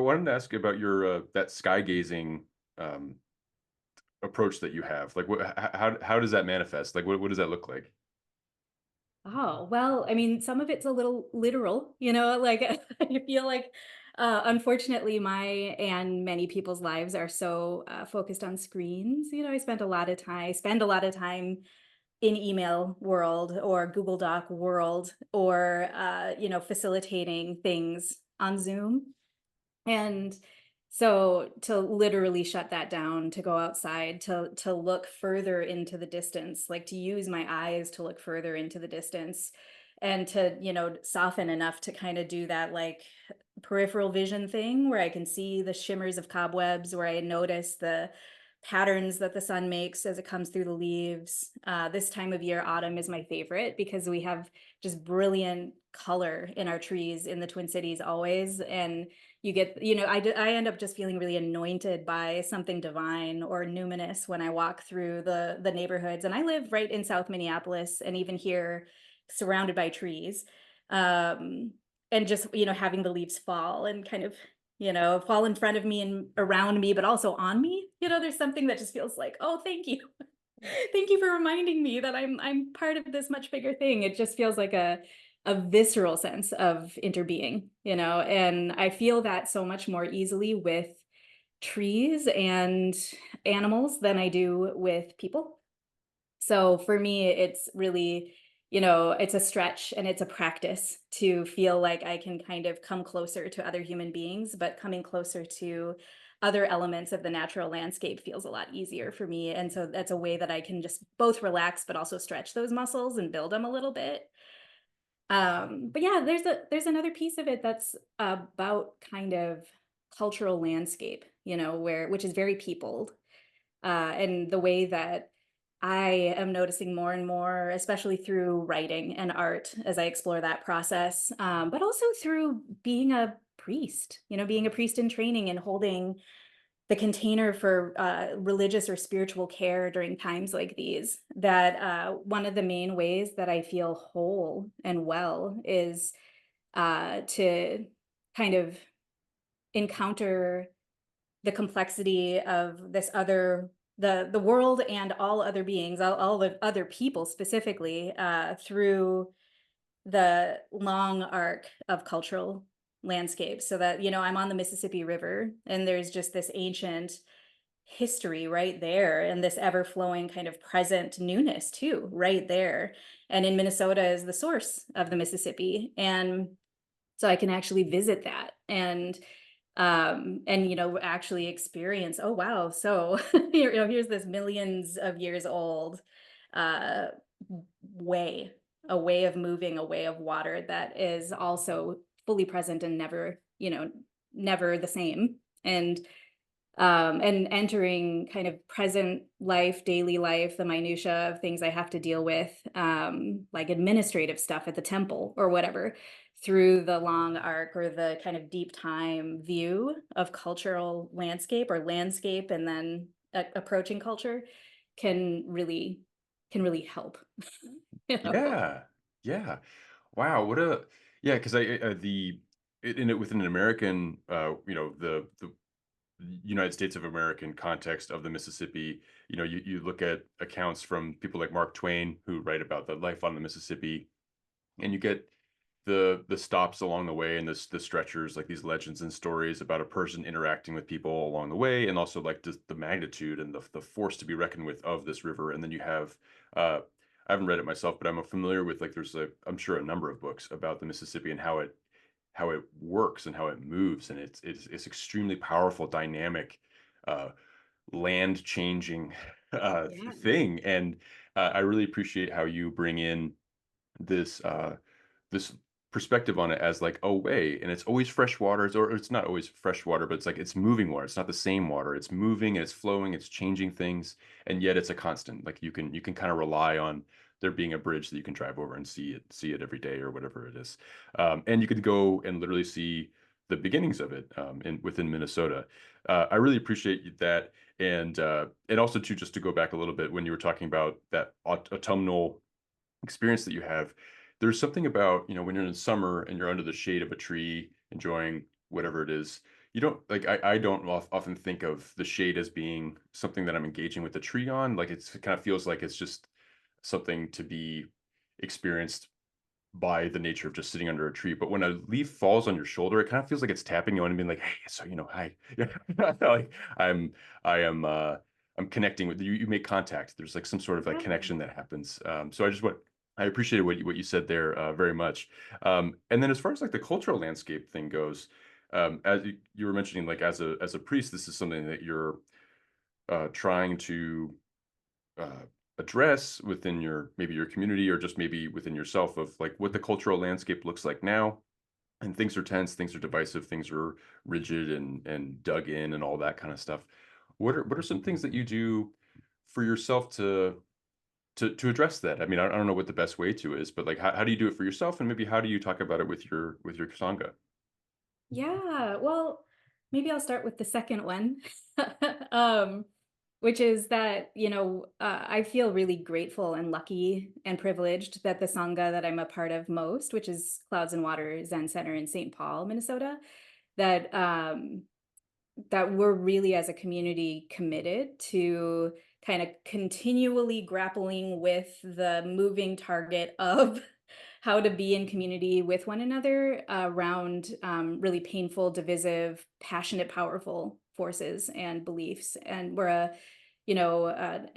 wanted to ask you about your that sky gazing um, approach that you have. Like, how does that manifest? Like, what does that look like? Oh, well, I mean, some of it's a little literal, like I feel like unfortunately my and many people's lives are so focused on screens. I spend a lot of time in email world or Google Doc world or facilitating things on Zoom. And so to literally shut that down, to go outside, to look further into the distance, like to use my eyes to look further into the distance and to, soften enough to kind of do that like peripheral vision thing where I can see the shimmers of cobwebs, where I notice the patterns that the sun makes as it comes through the leaves. This time of year, autumn is my favorite because we have just brilliant color in our trees in the Twin Cities always. And you get, I end up just feeling really anointed by something divine or numinous when I walk through the neighborhoods. And I live right in South Minneapolis, and even here, surrounded by trees. Um, and just, having the leaves fall and kind of, fall in front of me and around me, but also on me. There's something that just feels like, oh, thank you. Thank you for reminding me that I'm part of this much bigger thing. It just feels like a visceral sense of interbeing, and I feel that so much more easily with trees and animals than I do with people. So for me, it's really, it's a stretch and it's a practice to feel like I can kind of come closer to other human beings, but coming closer to other elements of the natural landscape feels a lot easier for me. And so that's a way that I can just both relax, but also stretch those muscles and build them a little bit. But yeah, there's another piece of it that's about kind of cultural landscape, which is very peopled, and the way that I am noticing more and more, especially through writing and art as I explore that process, but also through being a priest, being a priest in training and holding the container for religious or spiritual care during times like these. That one of the main ways that I feel whole and well is to kind of encounter the complexity of this other the world and all other beings, all the other people specifically, through the long arc of cultural landscape. So that, I'm on the Mississippi River and there's just this ancient history right there and this ever flowing kind of present newness too right there. And in Minnesota is the source of the Mississippi, and so I can actually visit that and actually experience, oh wow, so here's this millions of years old uh way a way of moving, a way of water that is also fully present and never, never the same. And entering kind of present life, daily life, the minutia of things I have to deal with, like administrative stuff at the temple or whatever, through the long arc or the kind of deep time view of cultural landscape or landscape, and then approaching culture can really can really help. you know? Yeah, yeah. Wow, what a yeah. Because in it within an American, the United States of American context of the Mississippi, you look at accounts from people like Mark Twain who write about the life on the Mississippi, and you get the stops along the way and the stretchers, like these legends and stories about a person interacting with people along the way, and also like just the magnitude and the force to be reckoned with of this river. And then you have I haven't read it myself, but I'm familiar with, like, I'm sure a number of books about the Mississippi and how it works and how it moves, and it's extremely powerful, dynamic, uh, land changing Yeah. thing. And I really appreciate how you bring in this perspective on it as like, oh way, and it's always fresh water, or it's not always fresh water, but it's like it's moving water. It's not the same water. It's moving and it's flowing, it's changing things, and yet it's a constant. Like you can kind of rely on there being a bridge that you can drive over and see it every day or whatever it is. And you could go and literally see the beginnings of it in within Minnesota. I really appreciate that. And also too, just to go back a little bit, when you were talking about that autumnal experience that you have, there's something about, when you're in summer and you're under the shade of a tree enjoying whatever it is, you don't like I don't often think of the shade as being something that I'm engaging with the tree on. Like it kind of feels like it's just something to be experienced by the nature of just sitting under a tree. But when a leaf falls on your shoulder, it kind of feels like it's tapping you on and being like, "Hey, so hi." Yeah, like I'm, I am, I'm connecting with you. You make contact. There's like some sort of like Yeah. connection that happens. So I appreciated what you said there very much. And then as far as like the cultural landscape thing goes, as you were mentioning, like as a priest, this is something that you're trying to uh, address within your maybe your community or just maybe within yourself of like what the cultural landscape looks like now, and things are tense, things are divisive, things are rigid and dug in and all that kind of stuff. What are some things that you do for yourself to address that? I mean, I don't know what the best way to is, but like how do you do it for yourself, and maybe how do you talk about it with your sangha? Yeah, well, maybe I'll start with the second one, um, which is that, I feel really grateful and lucky and privileged that the Sangha that I'm a part of most, which is Clouds and Water Zen Center in St. Paul, Minnesota, that that we're really as a community committed to kind of continually grappling with the moving target of how to be in community with one another around really painful, divisive, passionate, powerful forces and beliefs. And we're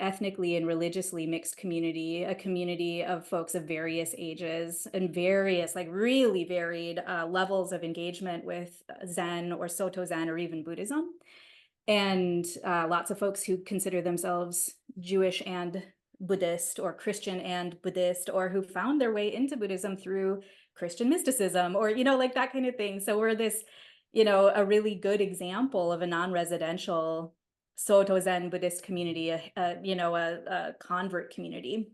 ethnically and religiously mixed community, a community of folks of various ages and various, like really varied levels of engagement with Zen or Sōtō Zen or even Buddhism. And lots of folks who consider themselves Jewish and Buddhist or Christian and Buddhist, or who found their way into Buddhism through Christian mysticism or, like that kind of thing. So we're this, a really good example of a non-residential Soto Zen Buddhist community, a convert community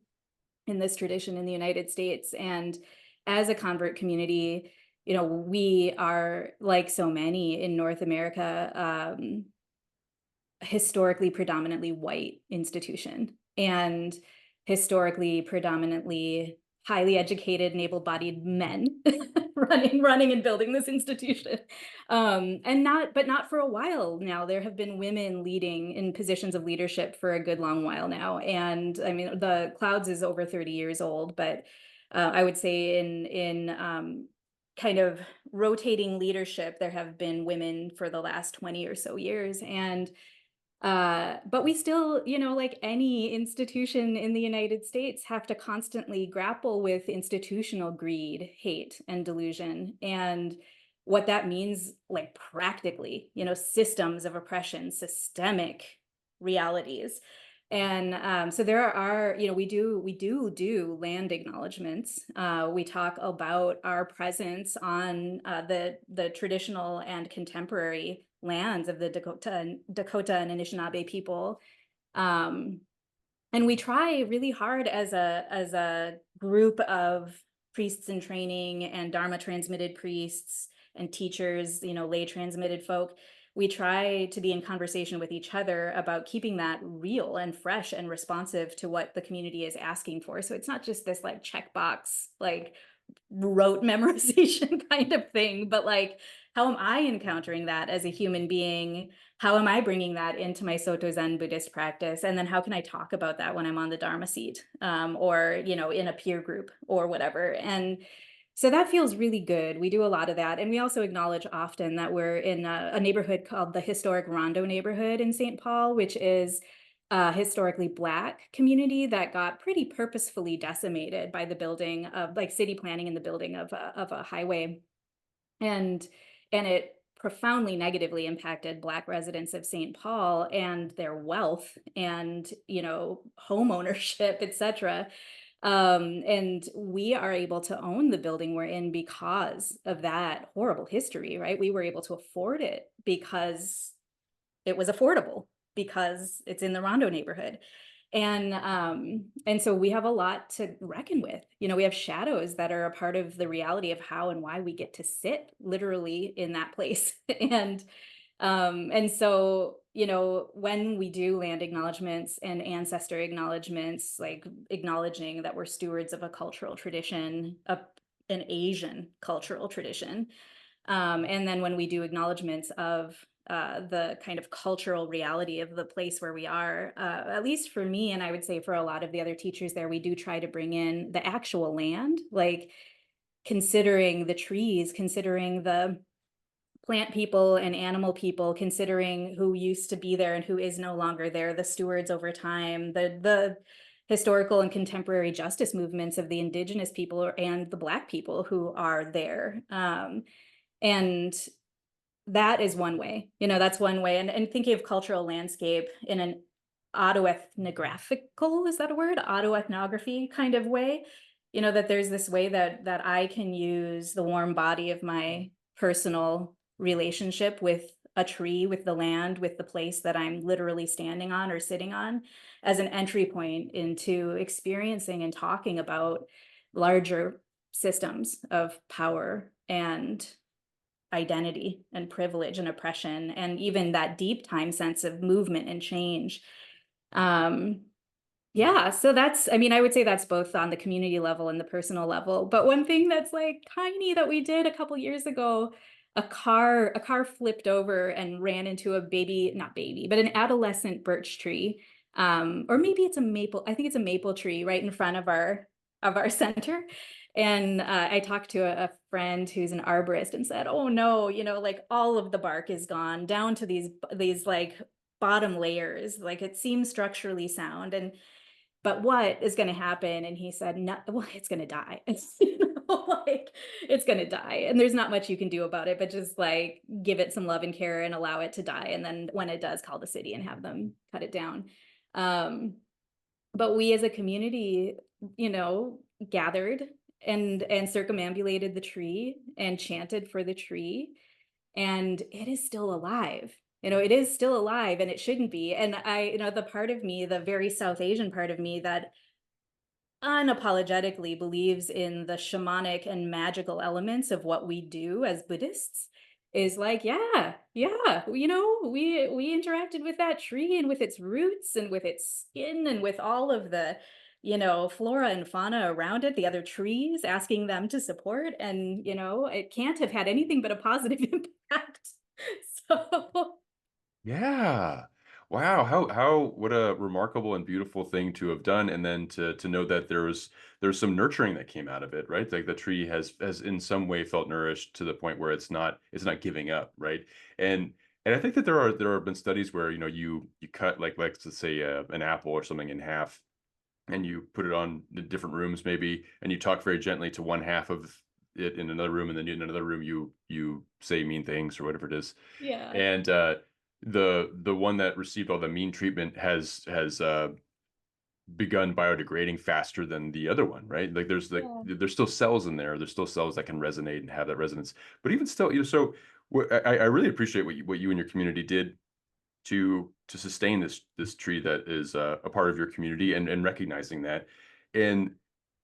in this tradition in the United States. And as a convert community, we are like so many in North America, historically predominantly white institution and historically predominantly highly educated and able-bodied men running and building this institution. And not for a while now. There have been women leading in positions of leadership for a good long while now. And I mean, the Clouds is over 30 years old, but I would say in kind of rotating leadership, there have been women for the last 20 or so years. And but we still, like any institution in the United States, have to constantly grapple with institutional greed, hate, and delusion. And what that means, like practically, systems of oppression, systemic realities. And so there are, we do land acknowledgments. We talk about our presence on the traditional and contemporary lands of the Dakota and Anishinaabe people. Um, and we try really hard as a group of priests in training and Dharma transmitted priests and teachers, lay transmitted folk. We try to be in conversation with each other about keeping that real and fresh and responsive to what the community is asking for. So it's not just this like checkbox, like rote memorization kind of thing, but like, how am I encountering that as a human being? How am I bringing that into my Soto Zen Buddhist practice? And then how can I talk about that when I'm on the Dharma seat, or, in a peer group or whatever? And so that feels really good. We do a lot of that. And we also acknowledge often that we're in a neighborhood called the historic Rondo neighborhood in St. Paul, which is a historically Black community that got pretty purposefully decimated by the building of like city planning and the building of a highway. And it profoundly negatively impacted Black residents of St. Paul and their wealth and, home ownership, et cetera. And we are able to own the building we're in because of that horrible history, right? We were able to afford it because it was affordable, because it's in the Rondo neighborhood. And so we have a lot to reckon with. We have shadows that are a part of the reality of how and why we get to sit literally in that place. And so, when we do land acknowledgements and ancestor acknowledgements, like acknowledging that we're stewards of a cultural tradition, an Asian cultural tradition, And then when we do acknowledgments of the kind of cultural reality of the place where we are, at least for me, and I would say for a lot of the other teachers there, we do try to bring in the actual land, like considering the trees, considering the plant people and animal people, considering who used to be there and who is no longer there, the stewards over time, the historical and contemporary justice movements of the indigenous people and the Black people who are there. And that is one way, that's one way. And thinking of cultural landscape in an autoethnographical, is that a word? Autoethnography kind of way, that there's this way that I can use the warm body of my personal relationship with a tree, with the land, with the place that I'm literally standing on or sitting on as an entry point into experiencing and talking about larger systems of power and identity and privilege and oppression, and even that deep time sense of movement and change. Um, yeah, so that's, I mean, I would say that's both on the community level and the personal level. But one thing that's like tiny that we did a couple years ago, a car flipped over and ran into a baby, not baby, but an adolescent birch tree. Or maybe it's a maple, I think it's a maple tree right in front of our center. And I talked to a friend who's an arborist and said, "Oh no, like all of the bark is gone down to these like bottom layers. Like it seems structurally sound, and but what is going to happen?" And he said, "No, well, it's going to die." Like it's going to die, and there's not much you can do about it, but just like give it some love and care and allow it to die. And then when it does, call the city and have them cut it down. Um, but we as a community, you know, gathered and circumambulated the tree and chanted for the tree, and it is still alive. It is still alive, and it shouldn't be. And the part of me, the very South Asian part of me that unapologetically believes in the shamanic and magical elements of what we do as Buddhists is like, yeah, yeah, we interacted with that tree and with its roots and with its skin and with all of the, flora and fauna around it, the other trees, asking them to support. And, it can't have had anything but a positive impact. So, Yeah. Wow, how what a remarkable and beautiful thing to have done, and then to know that there's some nurturing that came out of it, right? Like the tree has in some way felt nourished to the point where it's not giving up, right? And I think that there have been studies where, you cut like let's say an apple or something in half, and you put it on the different rooms maybe, and you talk very gently to one half of it in another room, and then in another room you say mean things or whatever it is. yeah, And the one that received all the mean treatment has begun biodegrading faster than the other one, right? Like yeah. there's still cells in there. There's still cells that can resonate and have that resonance. But even still, so I really appreciate what you and your community did to sustain this tree that is a part of your community, and recognizing that. And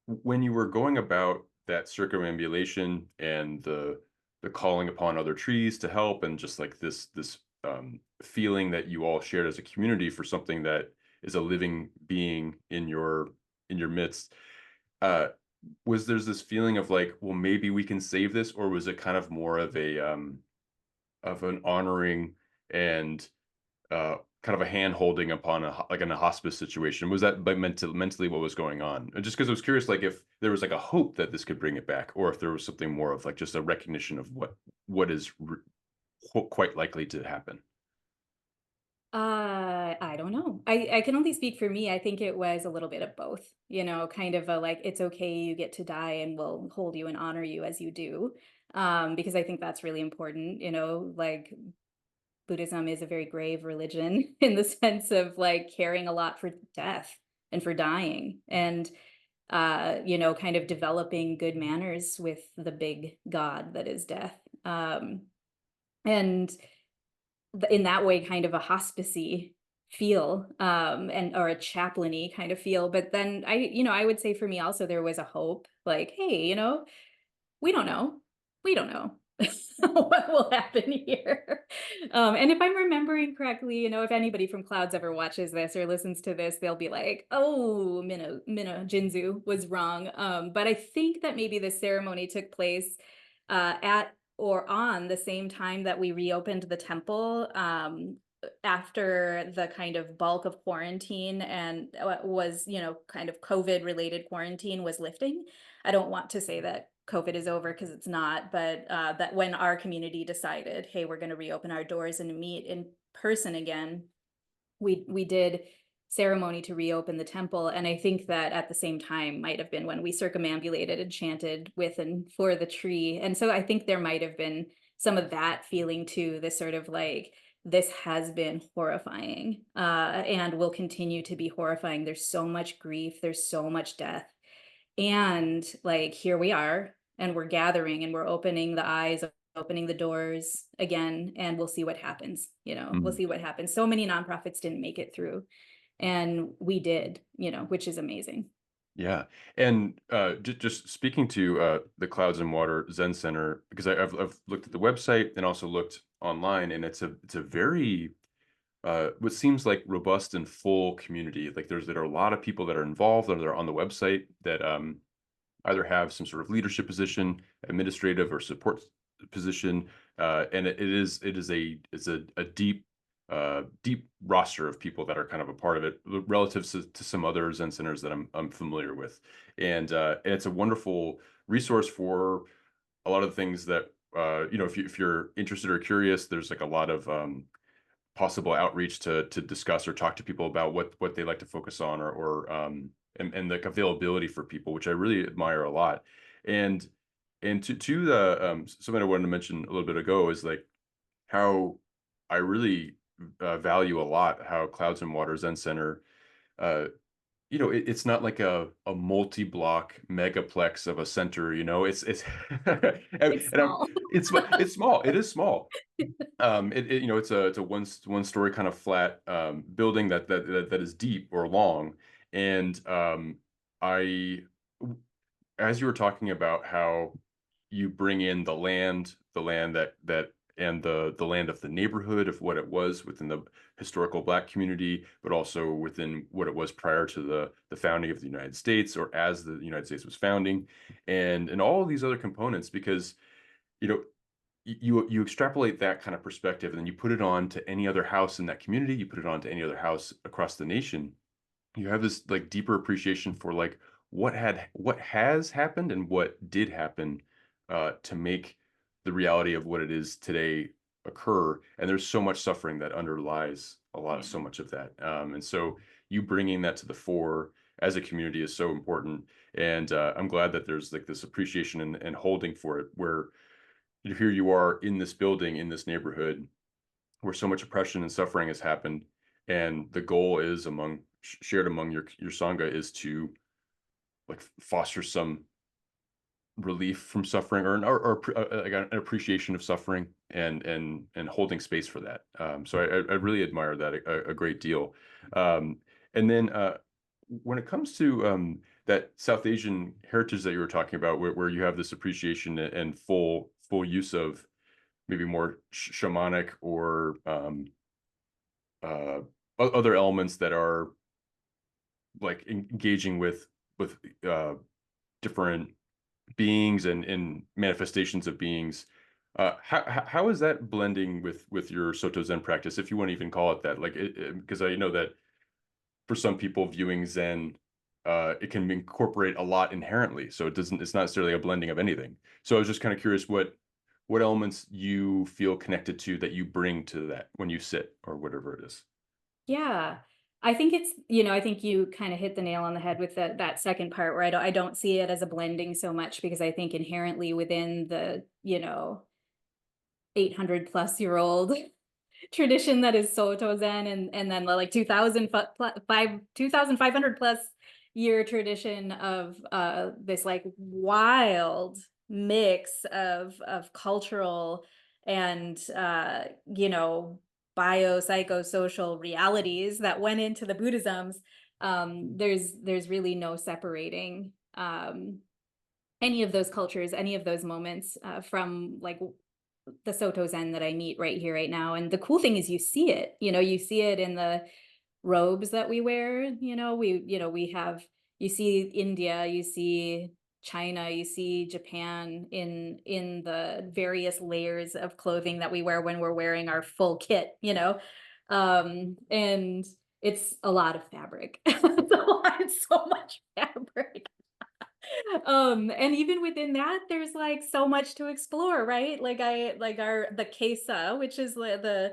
when you were going about that circumambulation and the calling upon other trees to help, and just like this feeling that you all shared as a community for something that is a living being in your midst, uh was there's this feeling of like, well, maybe we can save this, or was it kind of more of an honoring and kind of a hand holding upon like in a hospice situation? Was that like mentally what was going on? And just because I was curious, like if there was like a hope that this could bring it back, or if there was something more of like just a recognition of what is quite likely to happen. I don't know. I can only speak for me. I think it was a little bit of both, kind of a like, it's okay, you get to die and we'll hold you and honor you as you do. Because I think that's really important, like Buddhism is a very grave religion in the sense of like caring a lot for death and for dying, and kind of developing good manners with the big God that is death. And in that way, kind of a hospicey feel, and or a chaplainy kind of feel. But then I would say for me also there was a hope, like, hey, we don't know. We don't know what will happen here. And if I'm remembering correctly, if anybody from Clouds ever watches this or listens to this, they'll be like, "Oh, Minna Jinzu was wrong." But I think that maybe the ceremony took place at or on the same time that we reopened the temple, after the kind of bulk of quarantine and was, kind of COVID related quarantine was lifting. I don't want to say that COVID is over because it's not, but that when our community decided, hey, we're going to reopen our doors and meet in person again, we did ceremony to reopen the temple. And I think that at the same time might have been when we circumambulated and chanted with and for the tree. And so I think there might have been some of that feeling too, this sort of like, this has been horrifying, and will continue to be horrifying. There's so much grief, there's so much death. And like, here we are, and we're gathering and we're opening the eyes, opening the doors again, and we'll see what happens. We'll Mhm. see what happens. So many nonprofits didn't make it through, and we did, which is amazing. Yeah, and just speaking to the Clouds and Water Zen Center, because I've looked at the website and also looked online, and it's a very what seems like robust and full community. Like there are a lot of people that are involved that are on the website that either have some sort of leadership position, administrative or support position, and it's a deep roster of people that are kind of a part of it relative to some other Zen centers that I'm familiar with, and it's a wonderful resource for a lot of the things that if you're interested or curious, there's like a lot of possible outreach to discuss or talk to people about what they like to focus on or like availability for people, which I really admire a lot. And to the something I wanted to mention a little bit ago is like how I really value a lot how Clouds and Water Zen Center uh, it's not like a multi-block megaplex of a center, it's It's and small. it's small. It is small. It's a one story kind of flat building that is deep or long, and I as you were talking about how you bring in the land that and the land of the neighborhood of what it was within the historical Black community, but also within what it was prior to the founding of the United States or as the United States was founding, and all of these other components, because you know you extrapolate that kind of perspective and then you put it on to any other house in that community, you put it on to any other house across the nation, you have this like deeper appreciation for like what has happened and what did happen to make the reality of what it is today occur. And there's so much suffering that underlies Yeah. so much of that. And so you bringing that to the fore as a community is so important. And I'm glad that there's like this appreciation and holding for it, where here you are in this building in this neighborhood where so much oppression and suffering has happened, and the goal is shared among your sangha is to like foster some relief from suffering or like an appreciation of suffering and holding space for that. So I really admire that a great deal. Um, and then when it comes to that South Asian heritage that you were talking about, where you have this appreciation and full use of maybe more shamanic or uh, other elements that are like engaging with uh, different beings and manifestations of beings. How is that blending with your Soto Zen practice, if you want to even call it that? Like, because I know that for some people viewing Zen, it can incorporate a lot inherently, so it's not necessarily a blending of anything. So I was just kind of curious what elements you feel connected to that you bring to that when you sit or whatever it is. Yeah. I think I think you kind of hit the nail on the head with that second part where I don't see it as a blending so much because I think inherently within the, 800 plus year old tradition that is Sōtō Zen, and then the like 2,500 plus year tradition of this like wild mix of cultural and biopsychosocial realities that went into the Buddhisms. There's really no separating any of those cultures, any of those moments from like the Soto Zen that I meet right here, right now. And the cool thing is you see it in the robes that we wear, we have, you see India, you see China, you see Japan in the various layers of clothing that we wear when we're wearing our full kit, and it's a lot of fabric. It's so much fabric. And even within that, there's like so much to explore, right? Like our the kesa, which is the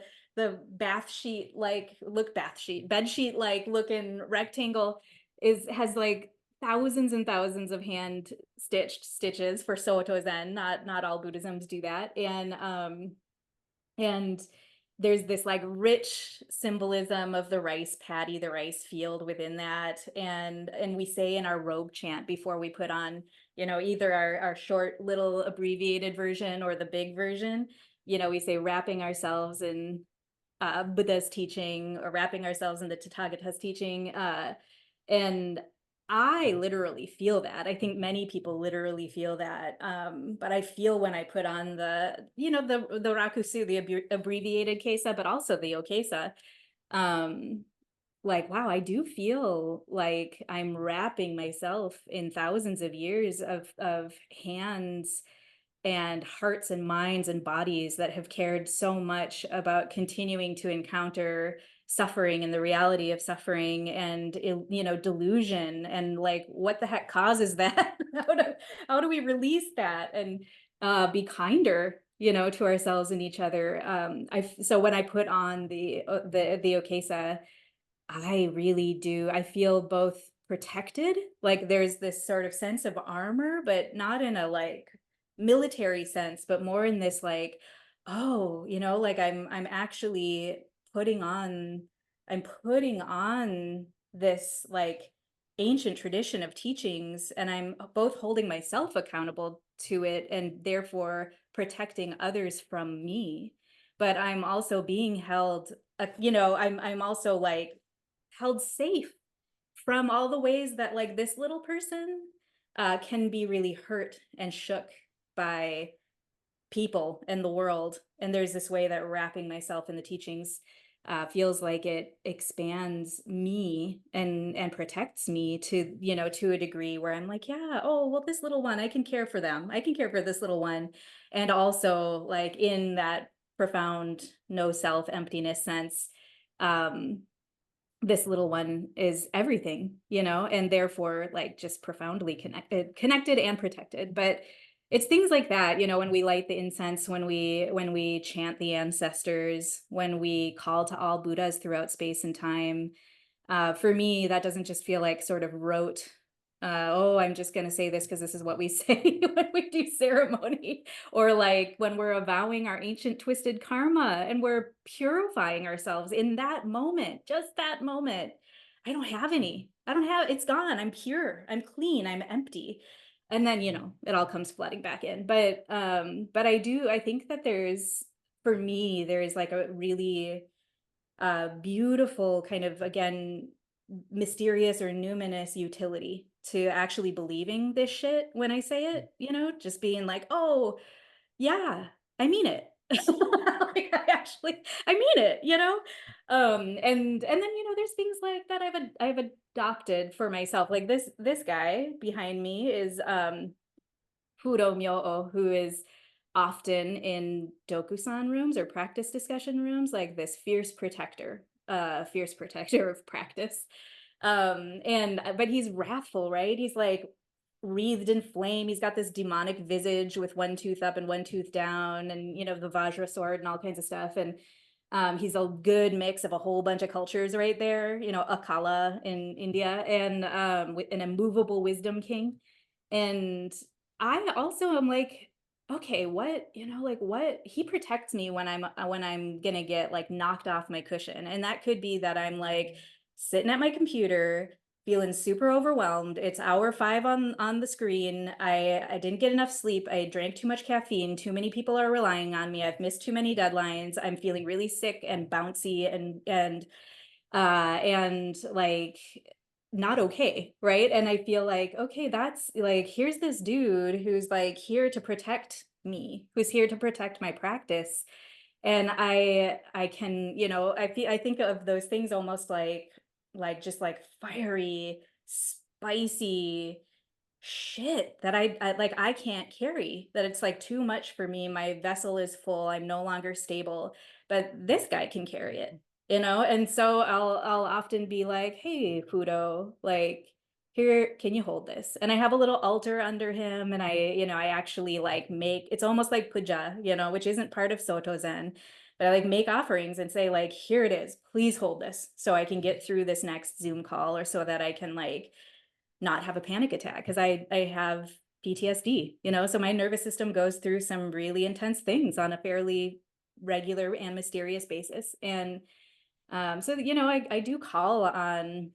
bath sheet like look bath sheet bed sheet like looking rectangle is has like thousands and thousands of hand stitched stitches for Sōtō Zen. Not all Buddhisms do that, and there's this like rich symbolism of the rice paddy, the rice field within that. And we say in our robe chant before we put on, either our short little abbreviated version or the big version, we say wrapping ourselves in Buddha's teaching or wrapping ourselves in the Tathagata's teaching. And I literally feel that. I think many people literally feel that. But I feel when I put on the rakusu, the abbreviated kesa, but also the okesa, um, like, wow, I do feel like I'm wrapping myself in thousands of years of hands and hearts and minds and bodies that have cared so much about continuing to encounter suffering and the reality of suffering and delusion and like what the heck causes that. How do we release that and be kinder to ourselves and each other. So when I put on the okesa, I really do. I feel both protected, like there's this sort of sense of armor, but not in a like military sense, but more in this like, oh, like I'm actually putting on I'm putting on this like ancient tradition of teachings, and I'm both holding myself accountable to it and therefore protecting others from me. But I'm also being held, I'm also like held safe from all the ways that like this little person can be really hurt and shook by people and the world. And there's this way that wrapping myself in the teachings feels like it expands me and protects me to a degree where I'm like, yeah, oh well, this little one, I can care for them, I can care for this little one. And also like in that profound no self emptiness sense, um this little one is everything, and therefore like just profoundly connected and protected. But it's things like that, when we light the incense, when we chant the ancestors, when we call to all Buddhas throughout space and time. For me, that doesn't just feel like sort of rote, oh, I'm just going to say this because this is what we say when we do ceremony, or like when we're avowing our ancient twisted karma and we're purifying ourselves in that moment, just that moment. I don't have any. I don't have, it's gone. I'm pure. I'm clean. I'm empty. And then, it all comes flooding back in. But I think that for me, there is like a really beautiful kind of, again, mysterious or numinous utility to actually believing this shit when I say it, just being like, oh, yeah, I mean it. Like, I mean it, and then, there's things like that I've adopted for myself. Like this guy behind me is Furo Myo, who is often in dokusan rooms or practice discussion rooms, like this fierce protector of practice. And but he's wrathful, right? He's like wreathed in flame. He's got this demonic visage with one tooth up and one tooth down, and the Vajra sword and all kinds of stuff. And he's a good mix of a whole bunch of cultures right there, Akala in India, and an immovable wisdom king. And I also am like, okay, what, like what he protects me when I'm gonna get like knocked off my cushion. And that could be that I'm like sitting at my computer feeling super overwhelmed. It's hour 5 on the screen. I didn't get enough sleep. I drank too much caffeine. Too many people are relying on me. I've missed too many deadlines. I'm feeling really sick and bouncy and like not okay, right? And I feel like, okay, that's like, here's this dude who's like here to protect me, who's here to protect my practice. And I can, I think of those things almost like just like fiery, spicy shit that I like I can't carry, that it's like too much for me. My vessel is full. I'm no longer stable, but this guy can carry it, you know? And so I'll often be like, "Hey, Fudo, like here, can you hold this?" And I have a little altar under him and I actually like make it's almost like puja, which isn't part of Sōtō Zen, but I like make offerings and say like, "Here it is. Please hold this so I can get through this next Zoom call or so that I can like not have a panic attack because I have PTSD, so my nervous system goes through some really intense things on a fairly regular and mysterious basis. And so I do call on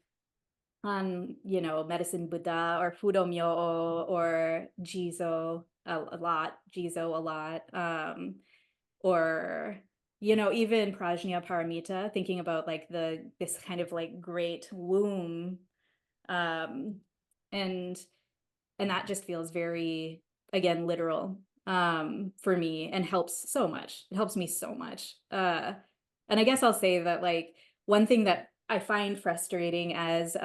medicine Buddha or Fudo or Jizo a lot, Jizo a lot, or even Prajna Paramita, thinking about like this kind of like great womb, um, and that just feels very, again, literal, for me and helps so much. It helps me so much. And I guess I'll say that like one thing that I find frustrating as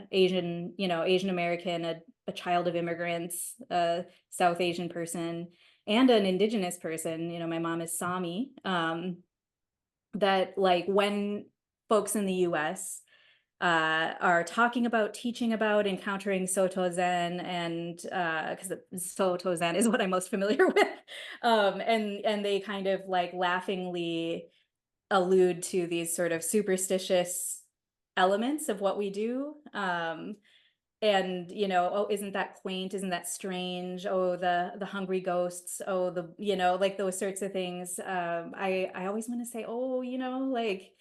Asian American, a child of immigrants, a South Asian person, and an indigenous person, my mom is Sami, that like when folks in the US are talking about, teaching about, encountering Sōtō Zen, and because Sōtō Zen is what I'm most familiar with, and they kind of like laughingly allude to these sort of superstitious elements of what we do. And oh, isn't that quaint? Isn't that strange? Oh, the hungry ghosts. Oh, like those sorts of things. I always want to say, oh, like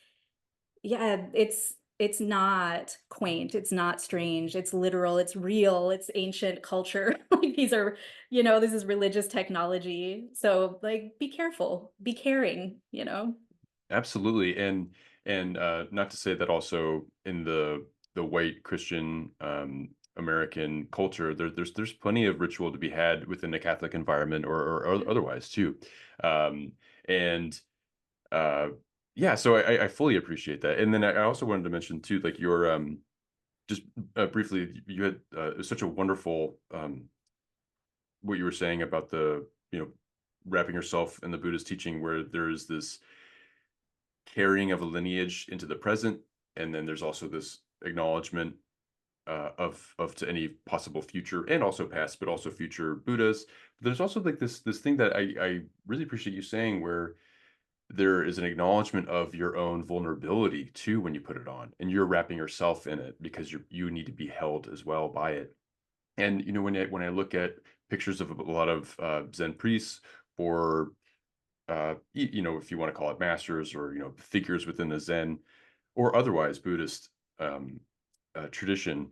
yeah, it's not quaint, it's not strange, it's literal, it's real, it's ancient culture. Like these are, this is religious technology. So like be careful, be caring. Absolutely, and not to say that also in the white Christian American culture, there's plenty of ritual to be had within a Catholic environment or otherwise too, and uh, yeah. So I fully appreciate that, and then I also wanted to mention too, like your just briefly, you had such a wonderful what you were saying about the wrapping yourself in the Buddhist teaching, where there is this carrying of a lineage into the present, and then there's also this acknowledgement of to any possible future and also past, but also future Buddhas. But there's also like this thing that I really appreciate you saying, where there is an acknowledgement of your own vulnerability too when you put it on, and you're wrapping yourself in it because you need to be held as well by it. And when I look at pictures of a lot of Zen priests, or if you want to call it masters, or figures within the Zen or otherwise Buddhist tradition,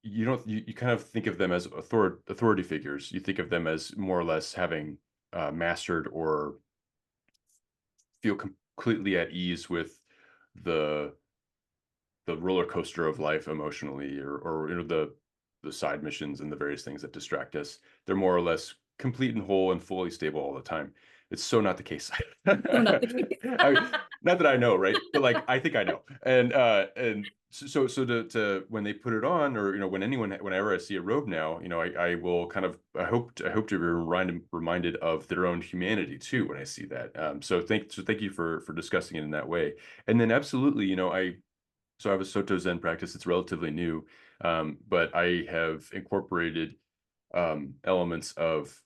you don't you kind of think of them as authority figures. You think of them as more or less having mastered or feel completely at ease with the roller coaster of life emotionally, or the side missions and the various things that distract us. They're more or less complete and whole and fully stable all the time. It's so not the case. So not the case. Not that I know, right? But like I think I know. And so to when they put it on, or whenever I see a robe now, I will kind of I hope to be reminded of their own humanity too when I see that. So thank you for discussing it in that way. And then absolutely, so I have a Soto Zen practice. It's relatively new, but I have incorporated elements of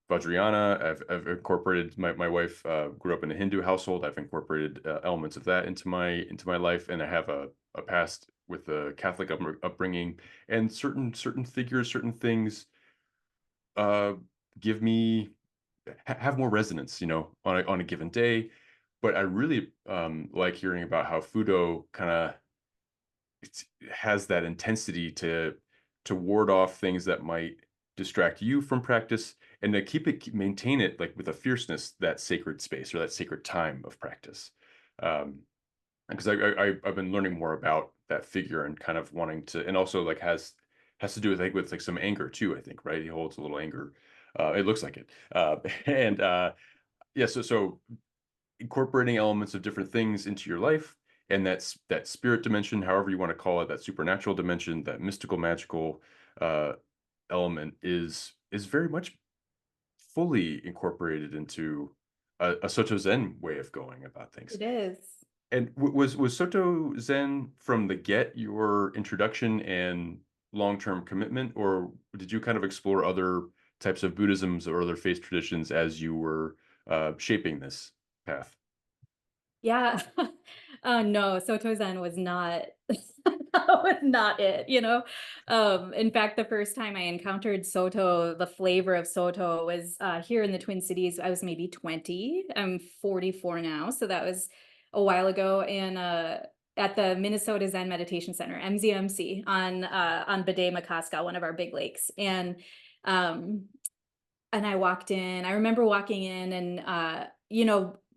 Vajrayana. I've incorporated, my wife grew up in a Hindu household. I've incorporated elements of that into my life, and I have a past with a Catholic upbringing, and certain figures, certain things uh, give me have more resonance, on a given day. But I really like hearing about how Fudo kind of has that intensity to ward off things that might distract you from practice, and to maintain it like with a fierceness, that sacred space or that sacred time of practice. Because I've been learning more about that figure, and kind of wanting to, and also like has to do with, I think, with like some anger too, I think, right? He holds a little anger. It looks like it. And yeah, so incorporating elements of different things into your life, and that's that spirit dimension, however you want to call it, that supernatural dimension, that mystical, magical, uh, element is very much fully incorporated into a Soto Zen way of going about things. It is. And was Soto Zen from the get your introduction and long-term commitment, or did you kind of explore other types of Buddhisms or other faith traditions as you were shaping this path? Yeah. No, Sōtō Zen was not was not it, you know? In fact, the first time I encountered Soto, the flavor of Soto was, here in the Twin Cities. I was maybe 20. I'm 44 now, so that was a while ago, and, at the Minnesota Zen Meditation Center, MZMC, on Bade-Makaska, one of our big lakes, um and I walked in. I remember walking in and,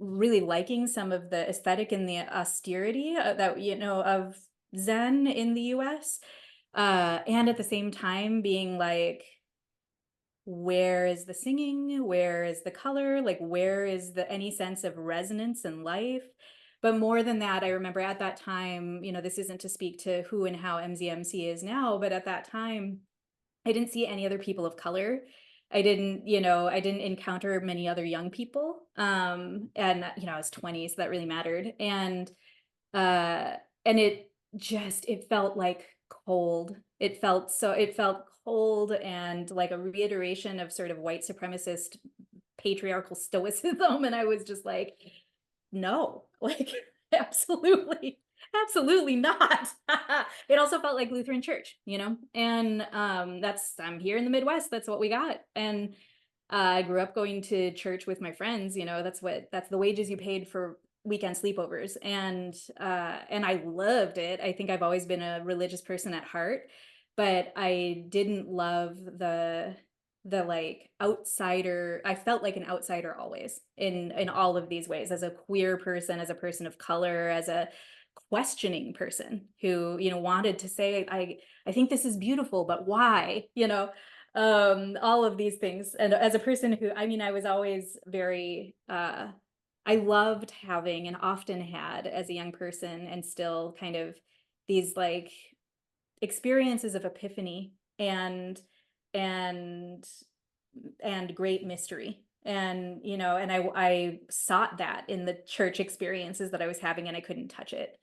really liking some of the aesthetic and the austerity, that, of Zen in the US. And at the same time being like, where is the singing? Where is the color? Like, where is the any sense of resonance and life? But more than that, I remember at that time, this isn't to speak to who and how MZMC is now, but at that time, I didn't see any other people of color. I didn't encounter many other young people. And I was 20, so that really mattered. Uh and it felt like cold. It felt cold and like a reiteration of sort of white supremacist patriarchal stoicism. And I was just like, no, like absolutely, absolutely not. It also felt like Lutheran church, and I'm here in the Midwest. That's what we got. And I grew up going to church with my friends. That's the wages you paid for weekend sleepovers, and I loved it. I think I've always been a religious person at heart, but I didn't love the like outsider. I felt like an outsider always in all of these ways, as a queer person, as a person of color, as a questioning person who wanted to say, I think this is beautiful, but why, all of these things. And as a person who, I was always very I loved having, and often had as a young person, and still kind of these like experiences of epiphany and and great mystery. And I sought that in the church experiences that I was having, and I couldn't touch it.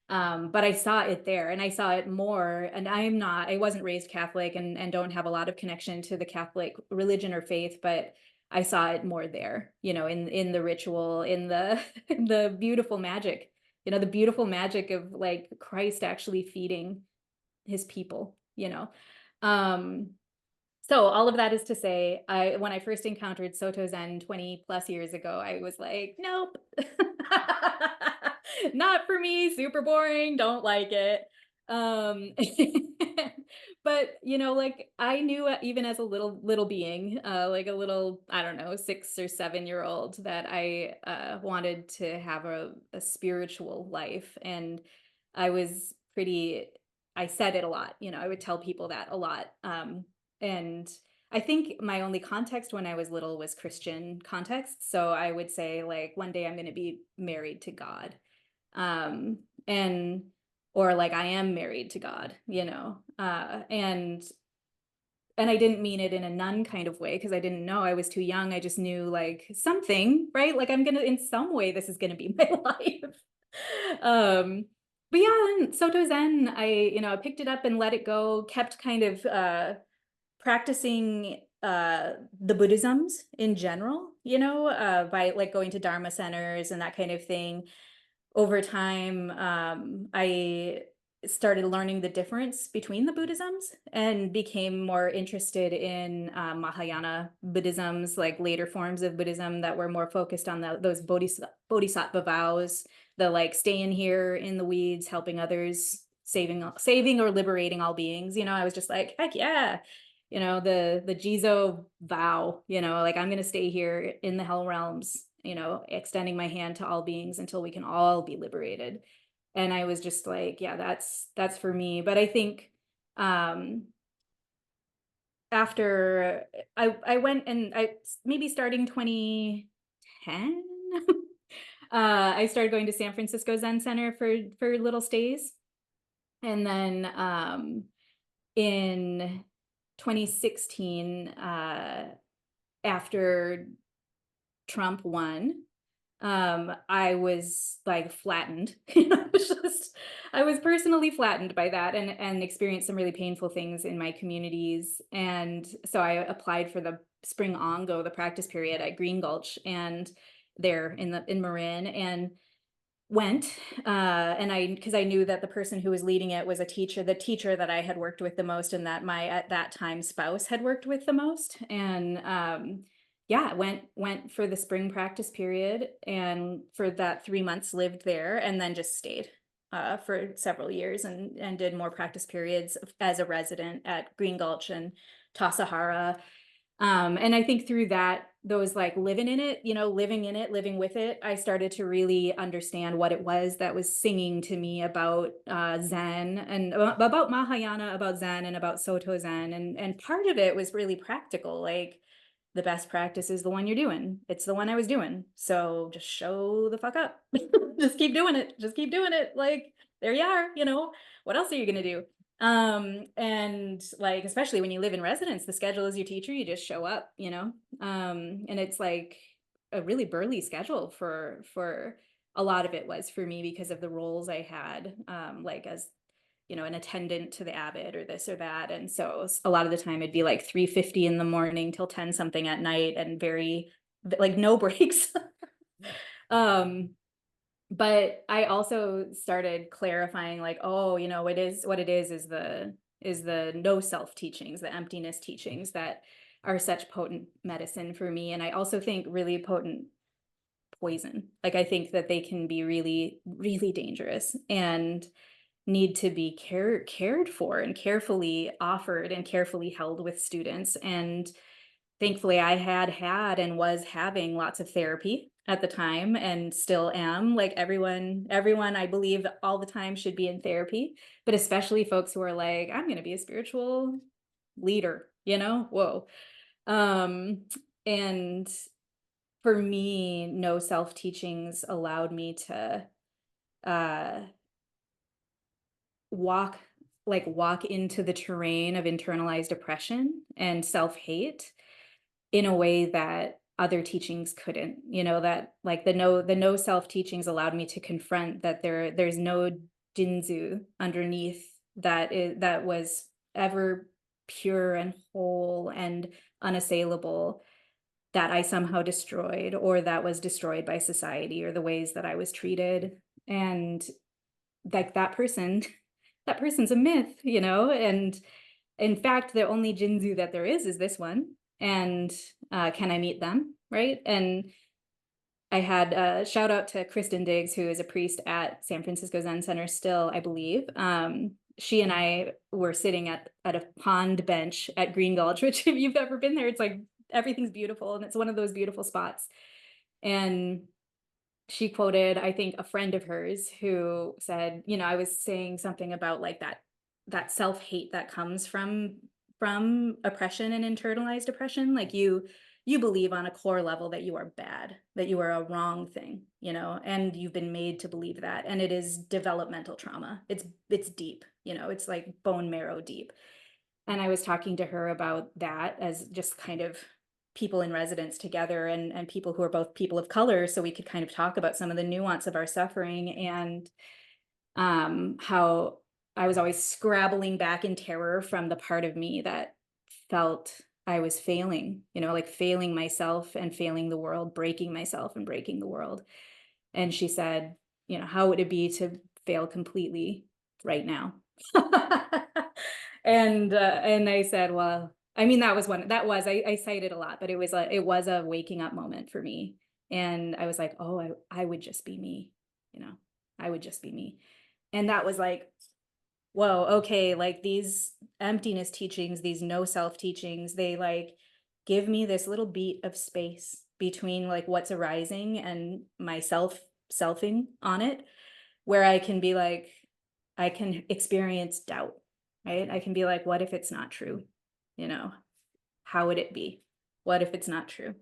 But I saw it there, and I saw it more. And I wasn't raised Catholic, and don't have a lot of connection to the Catholic religion or faith, but I saw it more there, in the ritual, in the in the beautiful magic, the beautiful magic of like Christ actually feeding his people, Um, so all of that is to say, when I first encountered Soto Zen 20 plus years ago, I was like, nope, not for me, super boring, don't like it. Um, but like I knew, even as a little being, like a little, I don't know, 6 or 7 year old, that I wanted to have a spiritual life. And I was pretty, I said it a lot, I would tell people that a lot. And I think my only context when I was little was Christian context. So I would say, like, one day I'm going to be married to God. Um, and, or like, I am married to God, and I didn't mean it in a nun kind of way, because I didn't know. I was too young. I just knew like something, right? Like, I'm going to, in some way, this is going to be my life. Um, but yeah, and Soto Zen, I picked it up and let it go, kept kind of, practicing the Buddhisms in general, by like going to Dharma centers and that kind of thing. Over time, I started learning the difference between the Buddhisms, and became more interested in Mahayana Buddhisms, like later forms of Buddhism that were more focused on those bodhisattva vows, the like staying here in the weeds, helping others, saving or liberating all beings. I was just like, heck yeah. The Jizo vow, like, I'm going to stay here in the hell realms, extending my hand to all beings until we can all be liberated. And I was just like, yeah, that's for me. But I think, um after I went, and I maybe starting 2010, I started going to San Francisco Zen Center for little stays. And then, in 2016, after Trump won, I was like flattened. It was just, I was personally flattened by that, and experienced some really painful things in my communities. And so I applied for the spring ongo, the practice period at Green Gulch, and there in Marin, and went, and I because I knew that the person who was leading it was a teacher, the teacher that I had worked with the most, and that my at that time spouse had worked with the most. And yeah, went for the spring practice period, and for that 3 months lived there, and then just stayed for several years, and did more practice periods as a resident at Green Gulch and Tassajara. And I think through that, those like living in it, living in it, living with it, I started to really understand what it was that was singing to me about Zen, and about Mahayana, about Zen, and about Sōtō Zen. And part of it was really practical, like the best practice is the one you're doing. It's the one I was doing. So just show the fuck up. Just keep doing it. Just keep doing it. Like, there you are, what else are you gonna do? And like, especially when you live in residence, the schedule is your teacher, you just show up, and it's like a really burly schedule for a lot of it was for me because of the roles I had, like as an attendant to the abbot or this or that. And so a lot of the time it'd be like 3:50 in the morning till 10 something at night, and very like no breaks. um but I also started clarifying, like, oh, it is what it is the no self teachings, the emptiness teachings that are such potent medicine for me. And I also think really potent poison. Like, I think that they can be really, really dangerous, and need to be cared for and carefully offered and carefully held with students. And thankfully, I had and was having lots of therapy at the time, and still am. Like, everyone I believe all the time should be in therapy, but especially folks who are like, I'm gonna be a spiritual leader, Whoa. Um, and for me, no self teachings allowed me to uh walk walk into the terrain of internalized oppression and self-hate in a way that other teachings couldn't. That like the no self teachings allowed me to confront that there's no Jinzu underneath that was ever pure and whole and unassailable, that I somehow destroyed, or that was destroyed by society or the ways that I was treated. And like, that person's a myth, and in fact, the only Jinzu that there is this one. And can I meet them? Right. And I had a shout out to Kristen Diggs, who is a priest at San Francisco Zen Center still, I believe. She and I were sitting at a pond bench at Green Gulch, which, if you've ever been there, it's like everything's beautiful, and it's one of those beautiful spots. And she quoted, I think, a friend of hers who said, I was saying something about like that self-hate that comes from oppression and internalized oppression. Like, you believe on a core level that you are bad, that you are a wrong thing, and you've been made to believe that. And it is developmental trauma. It's deep, it's like bone marrow deep. And I was talking to her about that as just kind of people in residence together, and people who are both people of color, so we could kind of talk about some of the nuance of our suffering. And how I was always scrabbling back in terror from the part of me that felt I was failing, like failing myself and failing the world, breaking myself and breaking the world. And she said, how would it be to fail completely right now? And I said, well, I mean, that was one that was I cited a lot, but it was a waking up moment for me. And I was like, oh, I would just be me, you know, I would just be me. And that was like, whoa, okay, like these emptiness teachings, these no self teachings, they like give me this little beat of space between like what's arising and myself selfing on it, where I can be like, I can experience doubt, right? I can be like, what if it's not true? You know, how would it be? What if it's not true?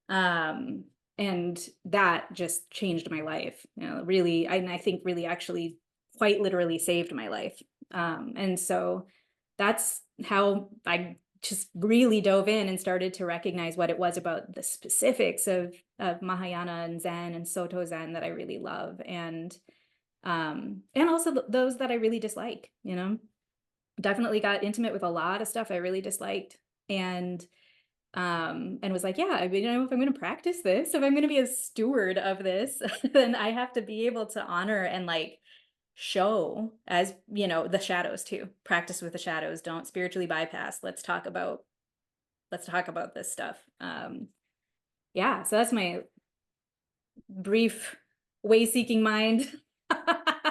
Um, and that just changed my life, really, and I think really actually quite literally saved my life. And so that's how I just really dove in and started to recognize what it was about the specifics of Mahayana and Zen and Sōtō Zen that I really love, and also those that I really dislike, you know? Definitely got intimate with a lot of stuff I really disliked, and was like, yeah, I mean, you know, if I'm going to practice this, if I'm going to be a steward of this, then I have to be able to honor and like show, as you know, the shadows too. Practice with the shadows. Don't spiritually bypass. Let's talk about this stuff. Yeah, so that's my brief way seeking mind.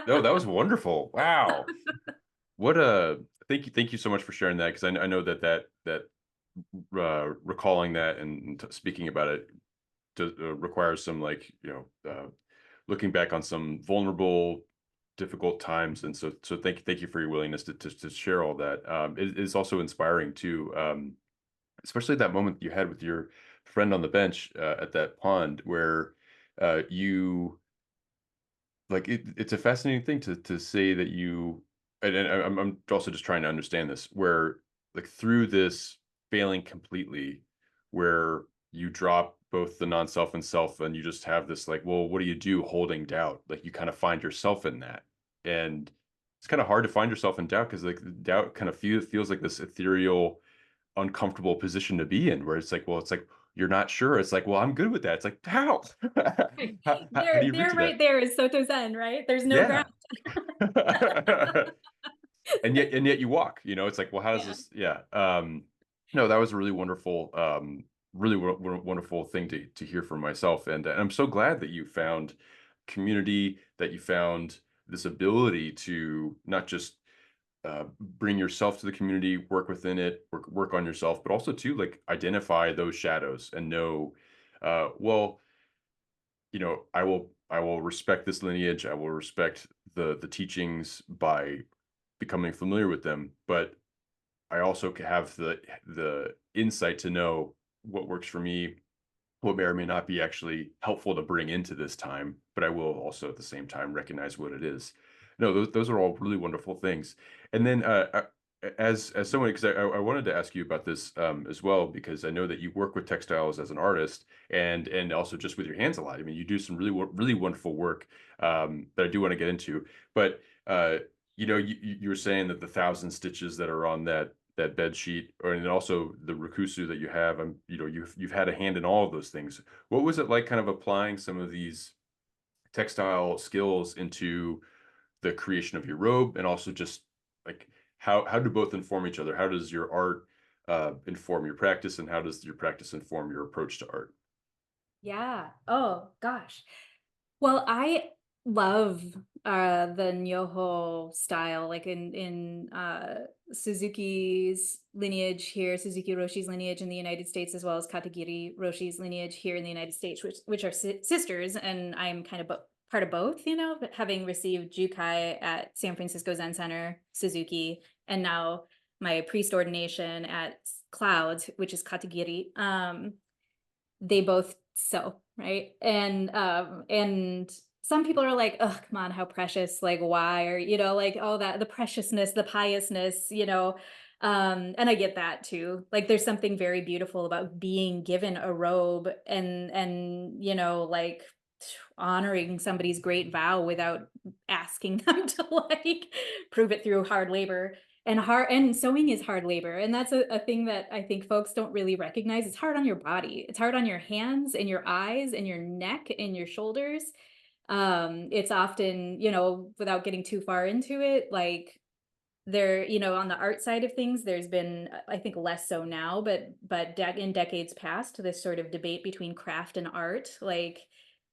No, that was wonderful. Wow. What a thank you so much for sharing that, because I know that recalling that and speaking about it requires some, like, looking back on some vulnerable, difficult times, and so thank you for your willingness to share all that. It is also inspiring too, especially that moment you had with your friend on the bench at that pond, where you like it's a fascinating thing to say that you and I'm also just trying to understand this, where like through this failing completely, where you drop both the non-self and self, and you just have this like, well, what do you do holding doubt? Like you kind of find yourself in that, and it's kind of hard to find yourself in doubt, because like the doubt kind of feels like this ethereal, uncomfortable position to be in, where it's like, well, it's like you're not sure. It's like, well, I'm good with that. It's like, how? How do you root There to that? right there is Soto Zen, right? There's no ground. Yeah. And yet you walk, it's like, well, how does Yeah. this, yeah. No, that was a really wonderful, really wonderful thing to hear from myself. And I'm so glad that you found community, that you found this ability to not just bring yourself to the community, work within it, work on yourself, but also to like identify those shadows and know, well, I will respect this lineage. I will respect the teachings by becoming familiar with them, but I also have the insight to know what works for me, what may or may not be actually helpful to bring into this time, but I will also at the same time recognize what it is. No, those are all really wonderful things. And then as someone, because I wanted to ask you about this as well, because I know that you work with textiles as an artist, and also just with your hands a lot. I mean, you do some really wonderful work that I do want to get into. But you were saying that the 1,000 stitches that are on that bed sheet, or and also the rakusu that you have, you've had a hand in all of those things. What was it like, kind of applying some of these textile skills into the creation of your robe, and also just like how do both inform each other? How does your art inform your practice, and how does your practice inform your approach to art? Yeah. Oh gosh. Well, I love the Nyoho style, like in Suzuki's lineage here, Suzuki Roshi's lineage in the United States, as well as Katagiri Roshi's lineage here in the United States, which are sisters, and I'm kind of part of both, but having received Jukai at San Francisco Zen Center, Suzuki, and now my priest ordination at Clouds, which is Katagiri. They both sew, right? And some people are like, oh, come on, how precious, like why? Or, like, oh, that the preciousness, the piousness, and I get that too. Like there's something very beautiful about being given a robe and like honoring somebody's great vow without asking them to like prove it through hard labor. And sewing is hard labor, and that's a thing that I think folks don't really recognize. It's hard on your body, it's hard on your hands and your eyes and your neck and your shoulders. It's often, without getting too far into it, like there, on the art side of things, there's been, I think less so now, but in decades past, this sort of debate between craft and art, like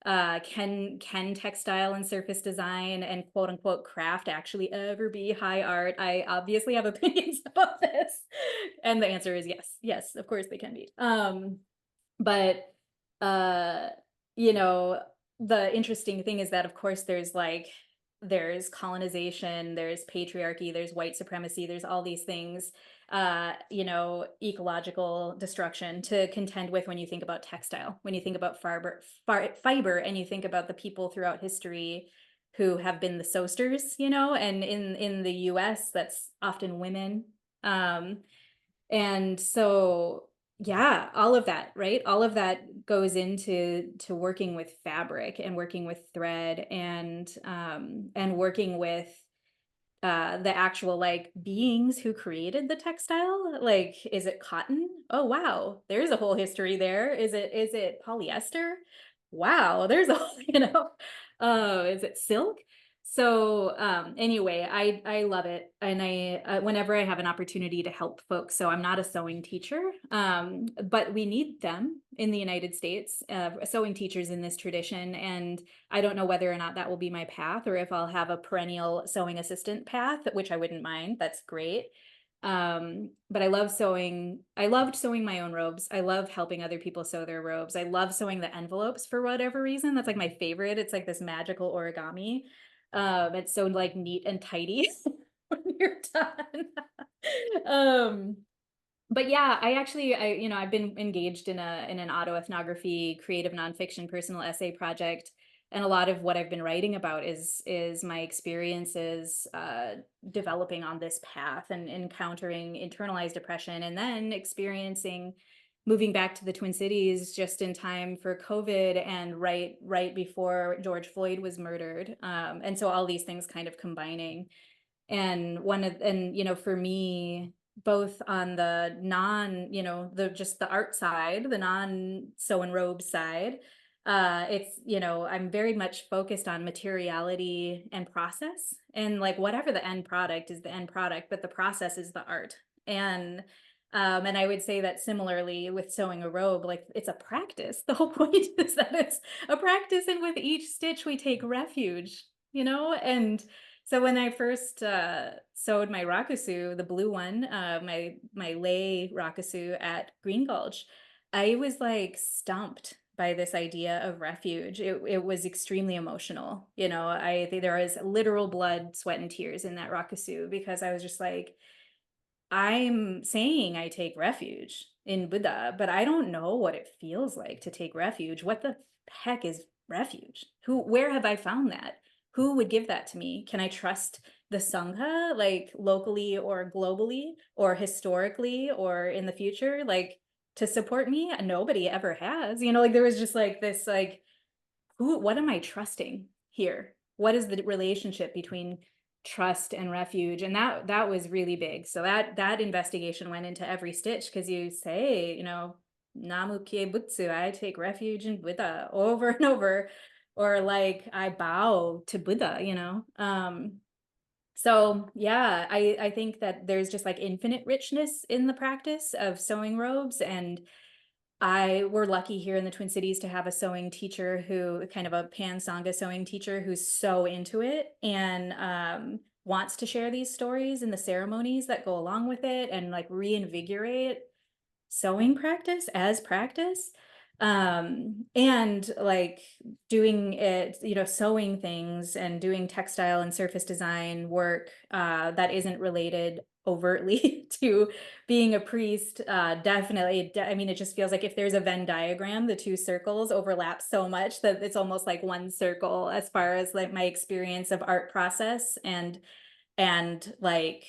can textile and surface design and quote unquote craft actually ever be high art? I obviously have opinions about this, and the answer is yes. Yes, of course they can be. But uh you know the interesting thing is that of course there's colonization, there's patriarchy, there's white supremacy, there's all these things, ecological destruction to contend with when you think about textile, when you think about fiber, and you think about the people throughout history who have been the sewsters, and in the US that's often women. um And so, yeah, all of that, right? All of that goes into working with fabric and working with thread and working with the actual like beings who created the textile. Like, is it cotton? Oh wow, there's a whole history there. Is it polyester? Wow, there's a is it silk? So anyway, I love it, and I whenever I have an opportunity to help folks. So I'm not a sewing teacher, but we need them in the United States, sewing teachers in this tradition, and I don't know whether or not that will be my path or if I'll have a perennial sewing assistant path, which I wouldn't mind. That's great. But I love sewing. I loved sewing my own robes. I love helping other people sew their robes. I love sewing the envelopes for whatever reason. That's like my favorite. It's like this magical origami. It's so like neat and tidy when you're done. um, but yeah, I've been engaged in an autoethnography, creative nonfiction, personal essay project, and a lot of what I've been writing about is my experiences developing on this path and encountering internalized oppression, and then experiencing moving back to the Twin Cities just in time for COVID and right before George Floyd was murdered, and so all these things kind of combining. For me, both on the non, the just the art side, the non sew and robe side, I'm very much focused on materiality and process. And like whatever the end product is the end product, but the process is the art. And and I would say that similarly with sewing a robe, like it's a practice. The whole point is that it's a practice, and with each stitch we take refuge, and so when I first sewed my rakusu, the blue one, my lei rakusu at Green Gulch, I was like stumped by this idea of refuge. It was extremely emotional. I think there was literal blood, sweat, and tears in that rakusu because I was just like, I'm saying I take refuge in Buddha, but I don't know what it feels like to take refuge. What the heck is refuge? Where have I found that? Who would give that to me? Can I trust the sangha, like locally or globally or historically or in the future, like to support me? Nobody ever has. Like there was just like this, like, what am I trusting here? What is the relationship between trust and refuge? And that was really big. So that investigation went into every stitch because you say, Namu Kie Butsu, I take refuge in Buddha over and over, or like I bow to Buddha. So yeah, I think that there's just like infinite richness in the practice of sewing robes, and we're lucky here in the Twin Cities to have a sewing teacher who kind of a pan sangha sewing teacher who's so into it and wants to share these stories and the ceremonies that go along with it and like reinvigorate sewing practice as practice. And like doing it, sewing things and doing textile and surface design work that isn't related overtly to being a priest. Definitely, I mean, it just feels like if there's a Venn diagram, the two circles overlap so much that it's almost like one circle as far as like my experience of art process and like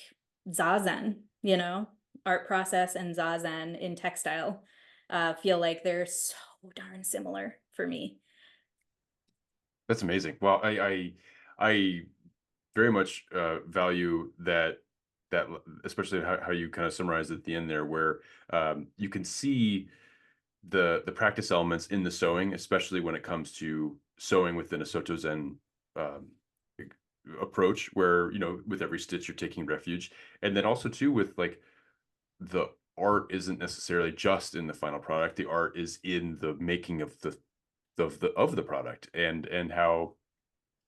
zazen, art process and zazen in textile feel like they're so darn similar for me. That's amazing. Well, I very much value especially how you kind of summarized at the end there, where you can see the practice elements in the sewing, especially when it comes to sewing within a Sōtō Zen um, approach, where with every stitch you're taking refuge, and then also too with like the art isn't necessarily just in the final product. The art is in the making of the product, and how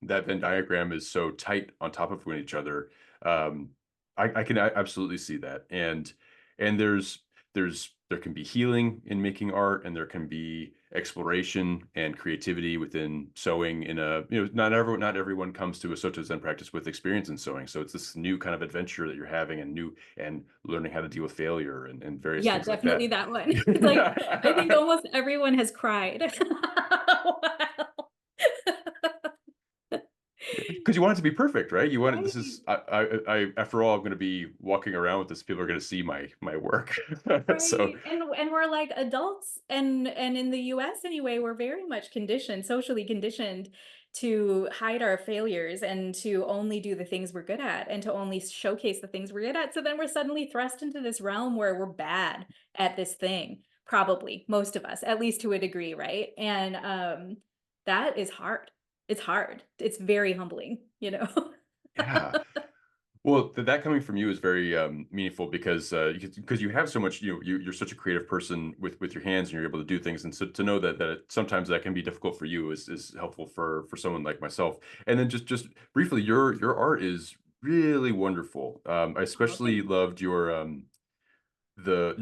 that Venn diagram is so tight on top of each other. Um, I can absolutely see that, and there can be healing in making art, and there can be exploration and creativity within sewing. Not everyone comes to a Soto Zen practice with experience in sewing, so it's this new kind of adventure that you're having, and learning how to deal with failure and various Yeah, things like definitely that. that one. It's like I think almost everyone has cried. Wow. 'cause you want it to be perfect, right? You want it this Right. is after all, I'm gonna be walking around with this, people are gonna see my work. So, Right, and we're like adults, and in the US anyway, we're very much conditioned, socially conditioned to hide our failures and to only do the things we're good at and to only showcase the things we're good at. So then we're suddenly thrust into this realm where we're bad at this thing, probably most of us, at least to a degree, right? And that is hard. It's hard. It's very humbling, you know? yeah. Well, that coming from you is very meaningful because you have so much you're such a creative person with your hands and you're able to do things, and so to know sometimes that can be difficult for you is helpful for someone like myself. And then just briefly, your art is really wonderful. I Oh, especially thank you. loved your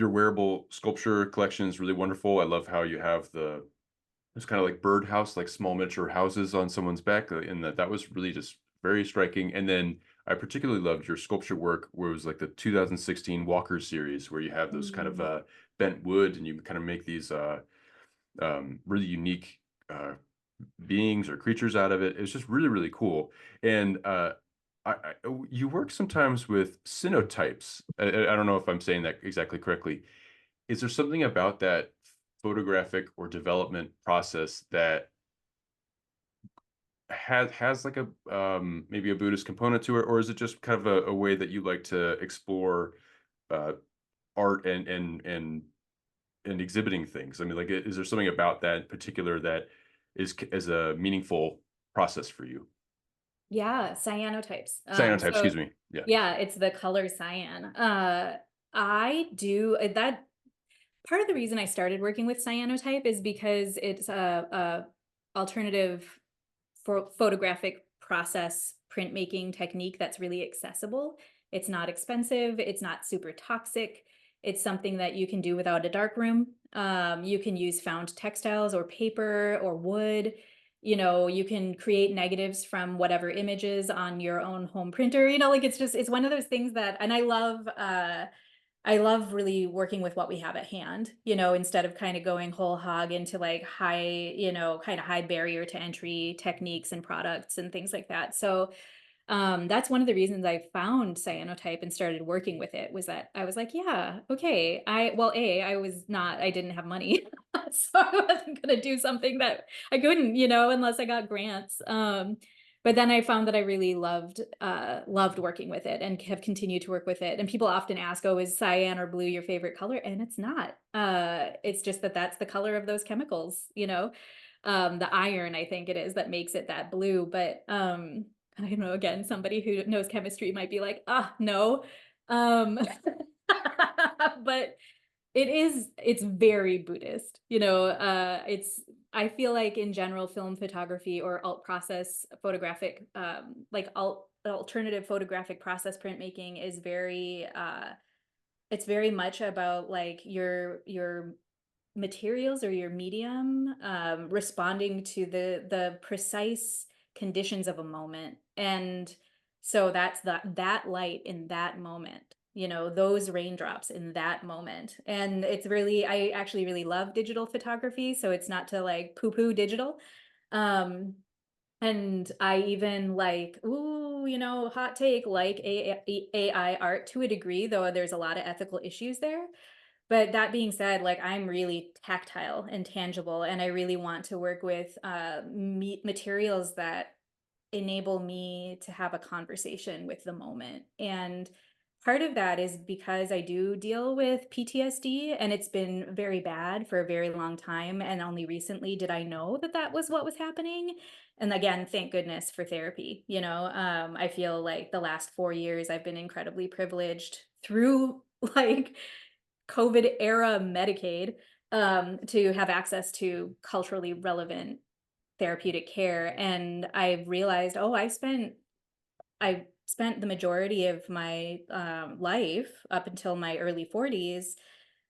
wearable sculpture collection is really wonderful. I love how you have there's kind of like birdhouse, like small miniature houses on someone's back, and that was really just very striking. And then I particularly loved your sculpture work, where it was like the 2016 Walker series, where you have those kind of Mm. bent wood, and you kind of make these really unique uh, beings or creatures out of it. It's just really really cool. And you work sometimes with cyanotypes. I don't know if I'm saying that exactly correctly. Is there something about that photographic or development process that has like a maybe a Buddhist component to it, or is it just kind of a way that you like to explore uh, art and exhibiting things? I mean, like, is there something about that in particular that is a meaningful process for you? Yeah, cyanotypes. Cyanotype, So excuse me. Yeah. yeah, it's the color cyan. I do that part of the reason I started working with cyanotype is because it's a alternative for photographic process printmaking technique that's really accessible. It's not expensive, it's not super toxic. It's something that you can do without a dark room. You can use found textiles or paper or wood. You know, you can create negatives from whatever images on your own home printer. You know, like it's one of those things that, and I love really working with what we have at hand, you know, instead of kind of going whole hog into like high, you know, kind of high barrier to entry techniques and products and things like that. So that's one of the reasons I found cyanotype and started working with it was that I was like, yeah, okay. I didn't have money. So I wasn't going to do something that I couldn't, you know, unless I got grants. But then I found that I really loved working with it and have continued to work with it. And people often ask, "Oh, is cyan or blue your favorite color?" And it's not. It's just that that's the color of those chemicals, you know. The iron, I think it is, that makes it that blue. But I don't know, again, somebody who knows chemistry might be like, "Ah, no." Um, but it's very Buddhist, you know, I feel like in general film photography or alt process photographic, like alternative photographic process printmaking is it's very much about like your materials or your medium responding to the precise conditions of a moment. And so that's that light in that moment, you know, those raindrops in that moment. And it's really, I actually really love digital photography, so it's not to like poo poo digital. um and I even like, ooh, you know, hot take, like AI art to a degree, though there's a lot of ethical issues there. But that being said, like, I'm really tactile and tangible, and I really want to work with, materials that enable me to have a conversation with the moment. And part of that is because I do deal with PTSD, and it's been very bad for a very long time. And only recently did I know that that was what was happening. And again, thank goodness for therapy. You know, I feel like the last 4 years I've been incredibly privileged through like COVID era Medicaid to have access to culturally relevant therapeutic care. And I realized, oh, I spent the majority of my life up until my early 40s,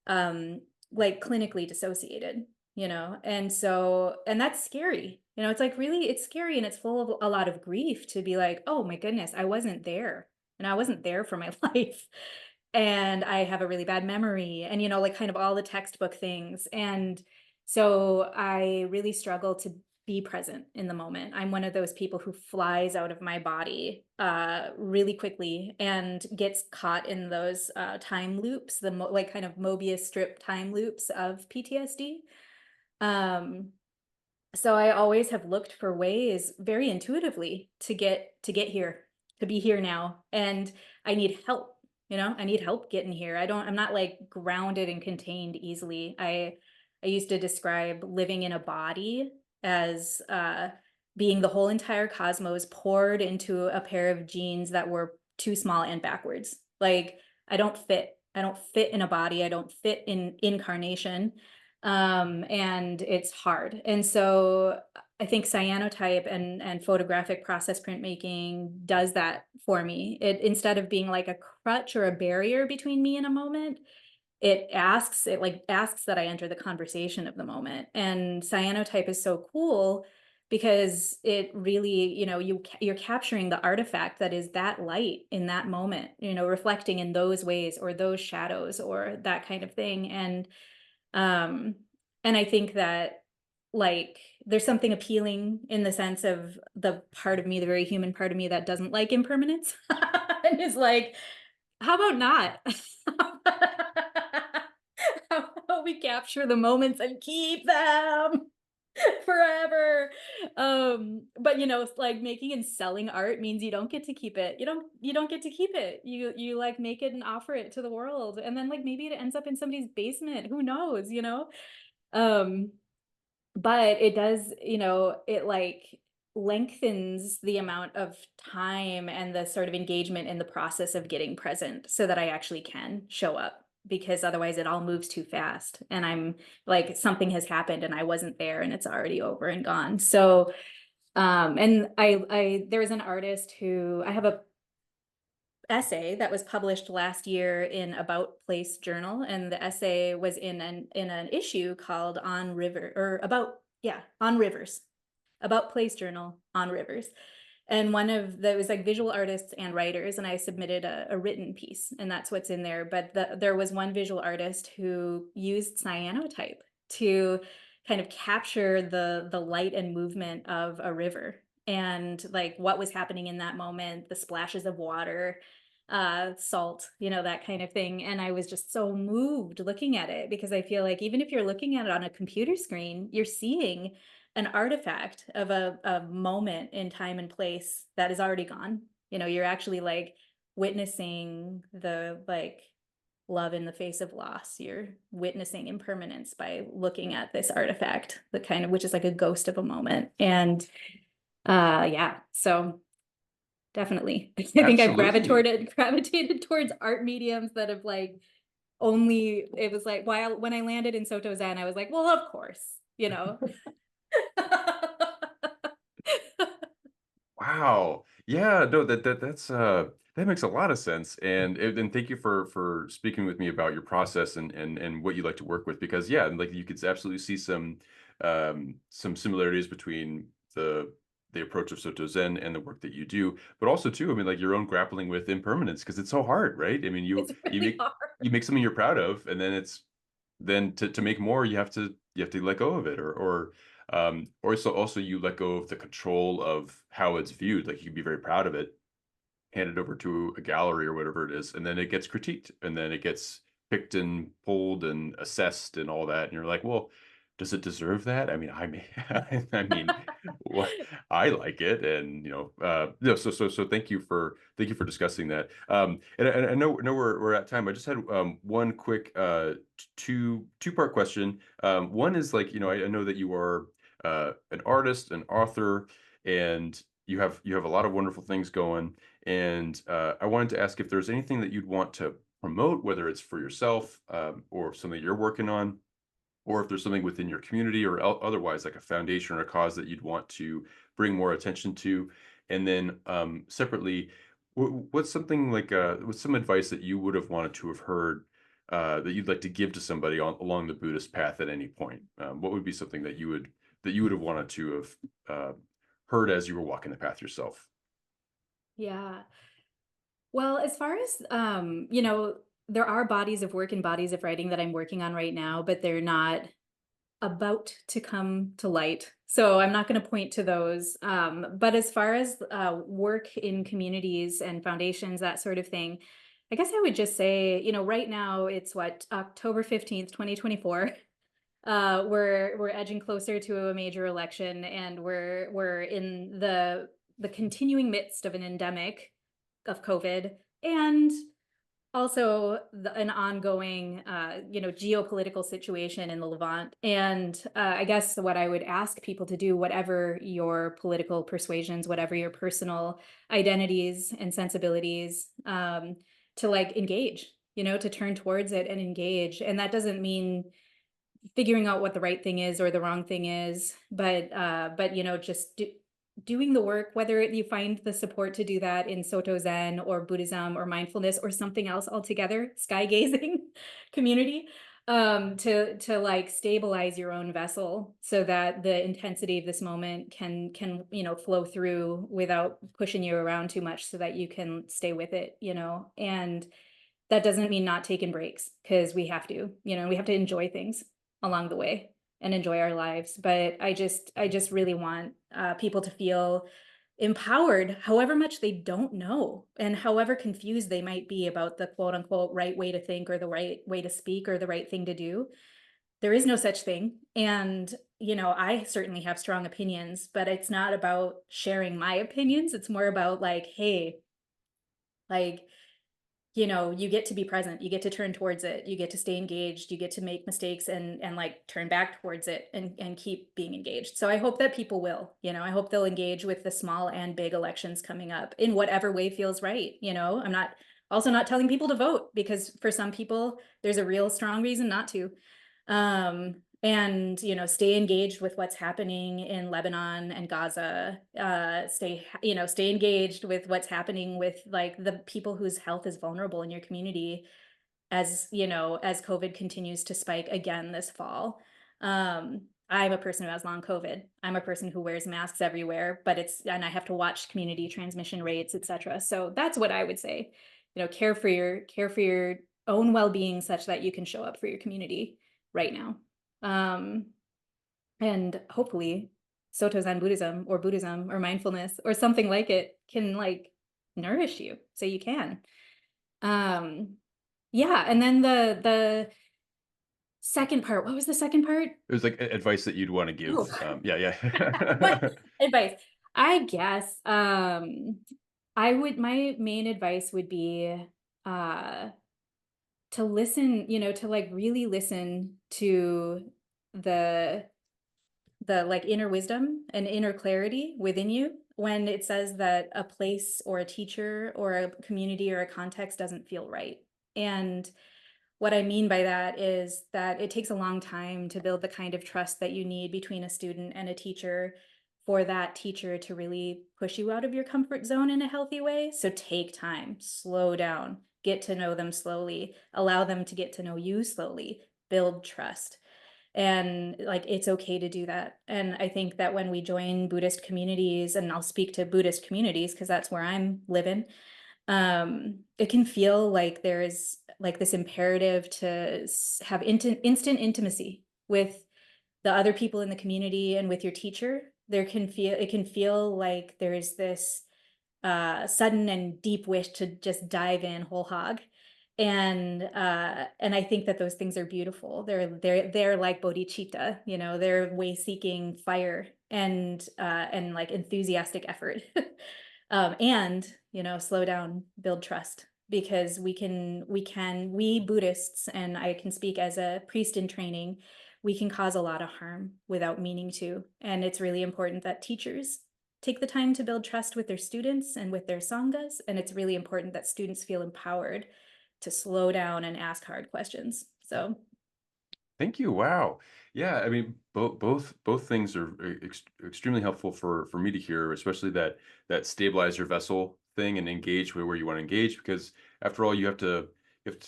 like clinically dissociated, you know? And so, and that's scary. You know, it's like really, it's scary and it's full of a lot of grief to be like, oh my goodness, I wasn't there. And I wasn't there for my life. And I have a really bad memory and, you know, like kind of all the textbook things. And so I really struggle be present in the moment. I'm one of those people who flies out of my body really quickly and gets caught in those time loops, like kind of Mobius strip time loops of PTSD. Um, so I always have looked for ways very intuitively to get here, to be here now. And I need help, I need help getting here. I'm not like grounded and contained easily. I used to describe living in a body as being the whole entire cosmos poured into a pair of jeans that were too small and backwards. Like I don't fit. I don't fit in a body. I don't fit in incarnation, and it's hard. And so I think cyanotype and photographic process printmaking does that for me. It, instead of being like a crutch or a barrier between me and a moment, it asks that I enter the conversation of the moment. And cyanotype is so cool because it really, you're capturing the artifact that is that light in that moment, reflecting in those ways or those shadows or that kind of thing. Um, and I think that, like, there's something appealing in the sense of the part of me, the very human part of me that doesn't like impermanence and is like, how about not? How about we capture the moments and keep them forever? But it's like making and selling art means you don't get to keep it. You don't get to keep it. You like make it and offer it to the world. And then like maybe it ends up in somebody's basement. Who knows? Um, but it does, it like lengthens the amount of time and the sort of engagement in the process of getting present so that I actually can show up, because otherwise it all moves too fast and I'm like something has happened and I wasn't there and it's already over and gone. So and I there was an artist who I have a essay that was published last year in About Place Journal, and the essay was in an issue called On River, or about, yeah, on rivers, About Place Journal on rivers. And one of the, it was like visual artists and writers, and I submitted a written piece, and that's what's in there. But there was one visual artist who used cyanotype to kind of capture the light and movement of a river and like what was happening in that moment, the splashes of water, salt, that kind of thing. And I was just so moved looking at it, because I feel like even if you're looking at it on a computer screen, you're seeing an artifact of a moment in time and place that is already gone. You're actually like witnessing the like love in the face of loss. You're witnessing impermanence by looking at this artifact, the kind of, which is like a ghost of a moment. And yeah, so definitely. I think I've Absolutely. gravitated towards art mediums that have like only, it was like while when I landed in Sōtō Zen, I was like, well, of course. Wow. Yeah, no, that makes a lot of sense. And thank you for speaking with me about your process and what you like to work with, because yeah, like you could absolutely see some similarities between the approach of Soto Zen and the work that you do, but also too, I mean, like your own grappling with impermanence, because it's so hard, right? I mean, It's really hard. you make something you're proud of, and then to make more, you have to let go of it, or also you let go of the control of how it's viewed. Like you can be very proud of it, hand it over to a gallery or whatever it is, and then it gets critiqued, and then it gets picked and pulled and assessed and all that, and you're like, well, does it deserve that? I mean, I mean, what, I like it, and no, so thank you for discussing that. And I know we're at time. I just had one quick two-part question. One is like, I know that you are an artist, an author, and you have a lot of wonderful things going. And I wanted to ask if there's anything that you'd want to promote, whether it's for yourself, or something you're working on, or if there's something within your community or otherwise, like a foundation or a cause that you'd want to bring more attention to. And then separately, what's some advice that you would have wanted to have heard, that you'd like to give to somebody along the Buddhist path at any point? What would be something that you would have wanted to have heard as you were walking the path yourself? Yeah. Well, as far as there are bodies of work and bodies of writing that I'm working on right now, but they're not about to come to light. So I'm not going to point to those. But as far as work in communities and foundations, that sort of thing, I guess I would just say, right now it's what, October 15th, 2024. We're edging closer to a major election, and we're in the continuing midst of an endemic of COVID, and also an ongoing, geopolitical situation in the Levant. And I guess what I would ask people to do, whatever your political persuasions, whatever your personal identities and sensibilities, to like engage, to turn towards it and engage. And that doesn't mean figuring out what the right thing is or the wrong thing is, but just doing the work, whether you find the support to do that in Sōtō Zen or Buddhism or mindfulness or something else altogether, sky gazing community, to like stabilize your own vessel so that the intensity of this moment can flow through without pushing you around too much, so that you can stay with it, and that doesn't mean not taking breaks, because we have to enjoy things along the way and enjoy our lives. But I just really want people to feel empowered, however much they don't know and however confused they might be about the quote unquote right way to think or the right way to speak or the right thing to do. There is no such thing. And, I certainly have strong opinions, but it's not about sharing my opinions. It's more about like, hey, like, you get to be present, you get to turn towards it, you get to stay engaged, you get to make mistakes and like turn back towards it and keep being engaged. So I hope that people will, I hope they'll engage with the small and big elections coming up in whatever way feels right. I'm not also not telling people to vote, because for some people there's a real strong reason not to. And stay engaged with what's happening in Lebanon and Gaza. Stay engaged with what's happening with like the people whose health is vulnerable in your community, as COVID continues to spike again this fall. I'm a person who has long COVID. I'm a person who wears masks everywhere, and I have to watch community transmission rates, etc. So that's what I would say. Care for your own well-being such that you can show up for your community right now. Um, and hopefully Sōtō Zen Buddhism or mindfulness or something like it can like nourish you so you can. Um, yeah, and then the second part, what was the second part? It was like advice that you'd want to Oh, give. Yeah, what yeah. advice? I guess my main advice would be uh to listen, to like really listen to the like inner wisdom and inner clarity within you when it says that a place or a teacher or a community or a context doesn't feel right. And what I mean by that is that it takes a long time to build the kind of trust that you need between a student and a teacher for that teacher to really push you out of your comfort zone in a healthy way. So take time, slow down, get to know them slowly, allow them to get to know you slowly, build trust. And like it's okay to do that. And I think that when we join Buddhist communities, and I'll speak to Buddhist communities because that's where I'm living, it can feel like there's like this imperative to have instant intimacy with the other people in the community and with your teacher. It can feel like there's this sudden and deep wish to just dive in whole hog. And I think that those things are beautiful. They're like bodhicitta, they're way seeking fire and like enthusiastic effort. And slow down, build trust, because we Buddhists, and I can speak as a priest in training, we can cause a lot of harm without meaning to. And it's really important that teachers take the time to build trust with their students and with their sanghas. And it's really important that students feel empowered to slow down and ask hard questions. So Thank you. Wow. Yeah, I mean, both things are extremely helpful for me to hear, especially that stabilize your vessel thing and engage where you want to engage, because after all, you have to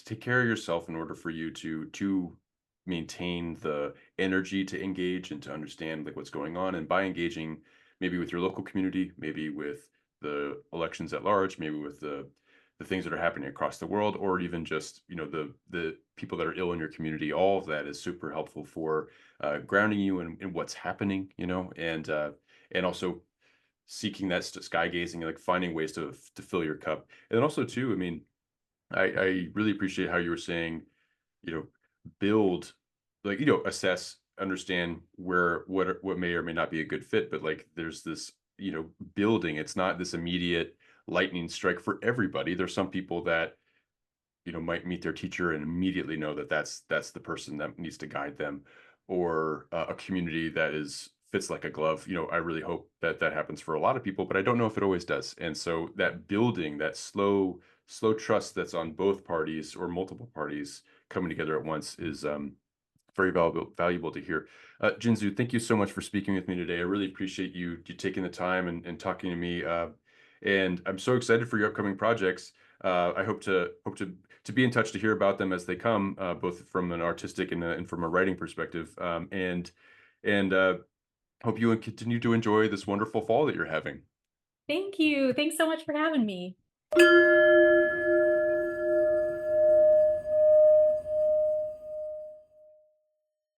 take care of yourself in order for you to maintain the energy to engage and to understand like what's going on. And by engaging maybe with your local community, maybe with the elections at large, maybe with the the things that are happening across the world, or even just the people that are ill in your community. All of that is super helpful for grounding you in what's happening, and also seeking that sky gazing, like finding ways to fill your cup. And then also too, I mean, I really appreciate how you were saying, you know, build, like, assess, understand what may or may not be a good fit, but like there's this, building. It's not this immediate lightning strike for everybody. There's some people that, might meet their teacher and immediately know that that's the person that needs to guide them, or a community that is fits like a glove. I really hope that that happens for a lot of people, but I don't know if it always does. And so that building, that slow trust that's on both parties or multiple parties coming together at once is very valuable to hear. Jinzu, thank you so much for speaking with me today. I really appreciate you taking the time and talking to me. And I'm so excited for your upcoming projects. I hope to be in touch to hear about them as they come, both from an artistic and from a writing perspective. And hope you continue to enjoy this wonderful fall that you're having. Thank you. Thanks so much for having me.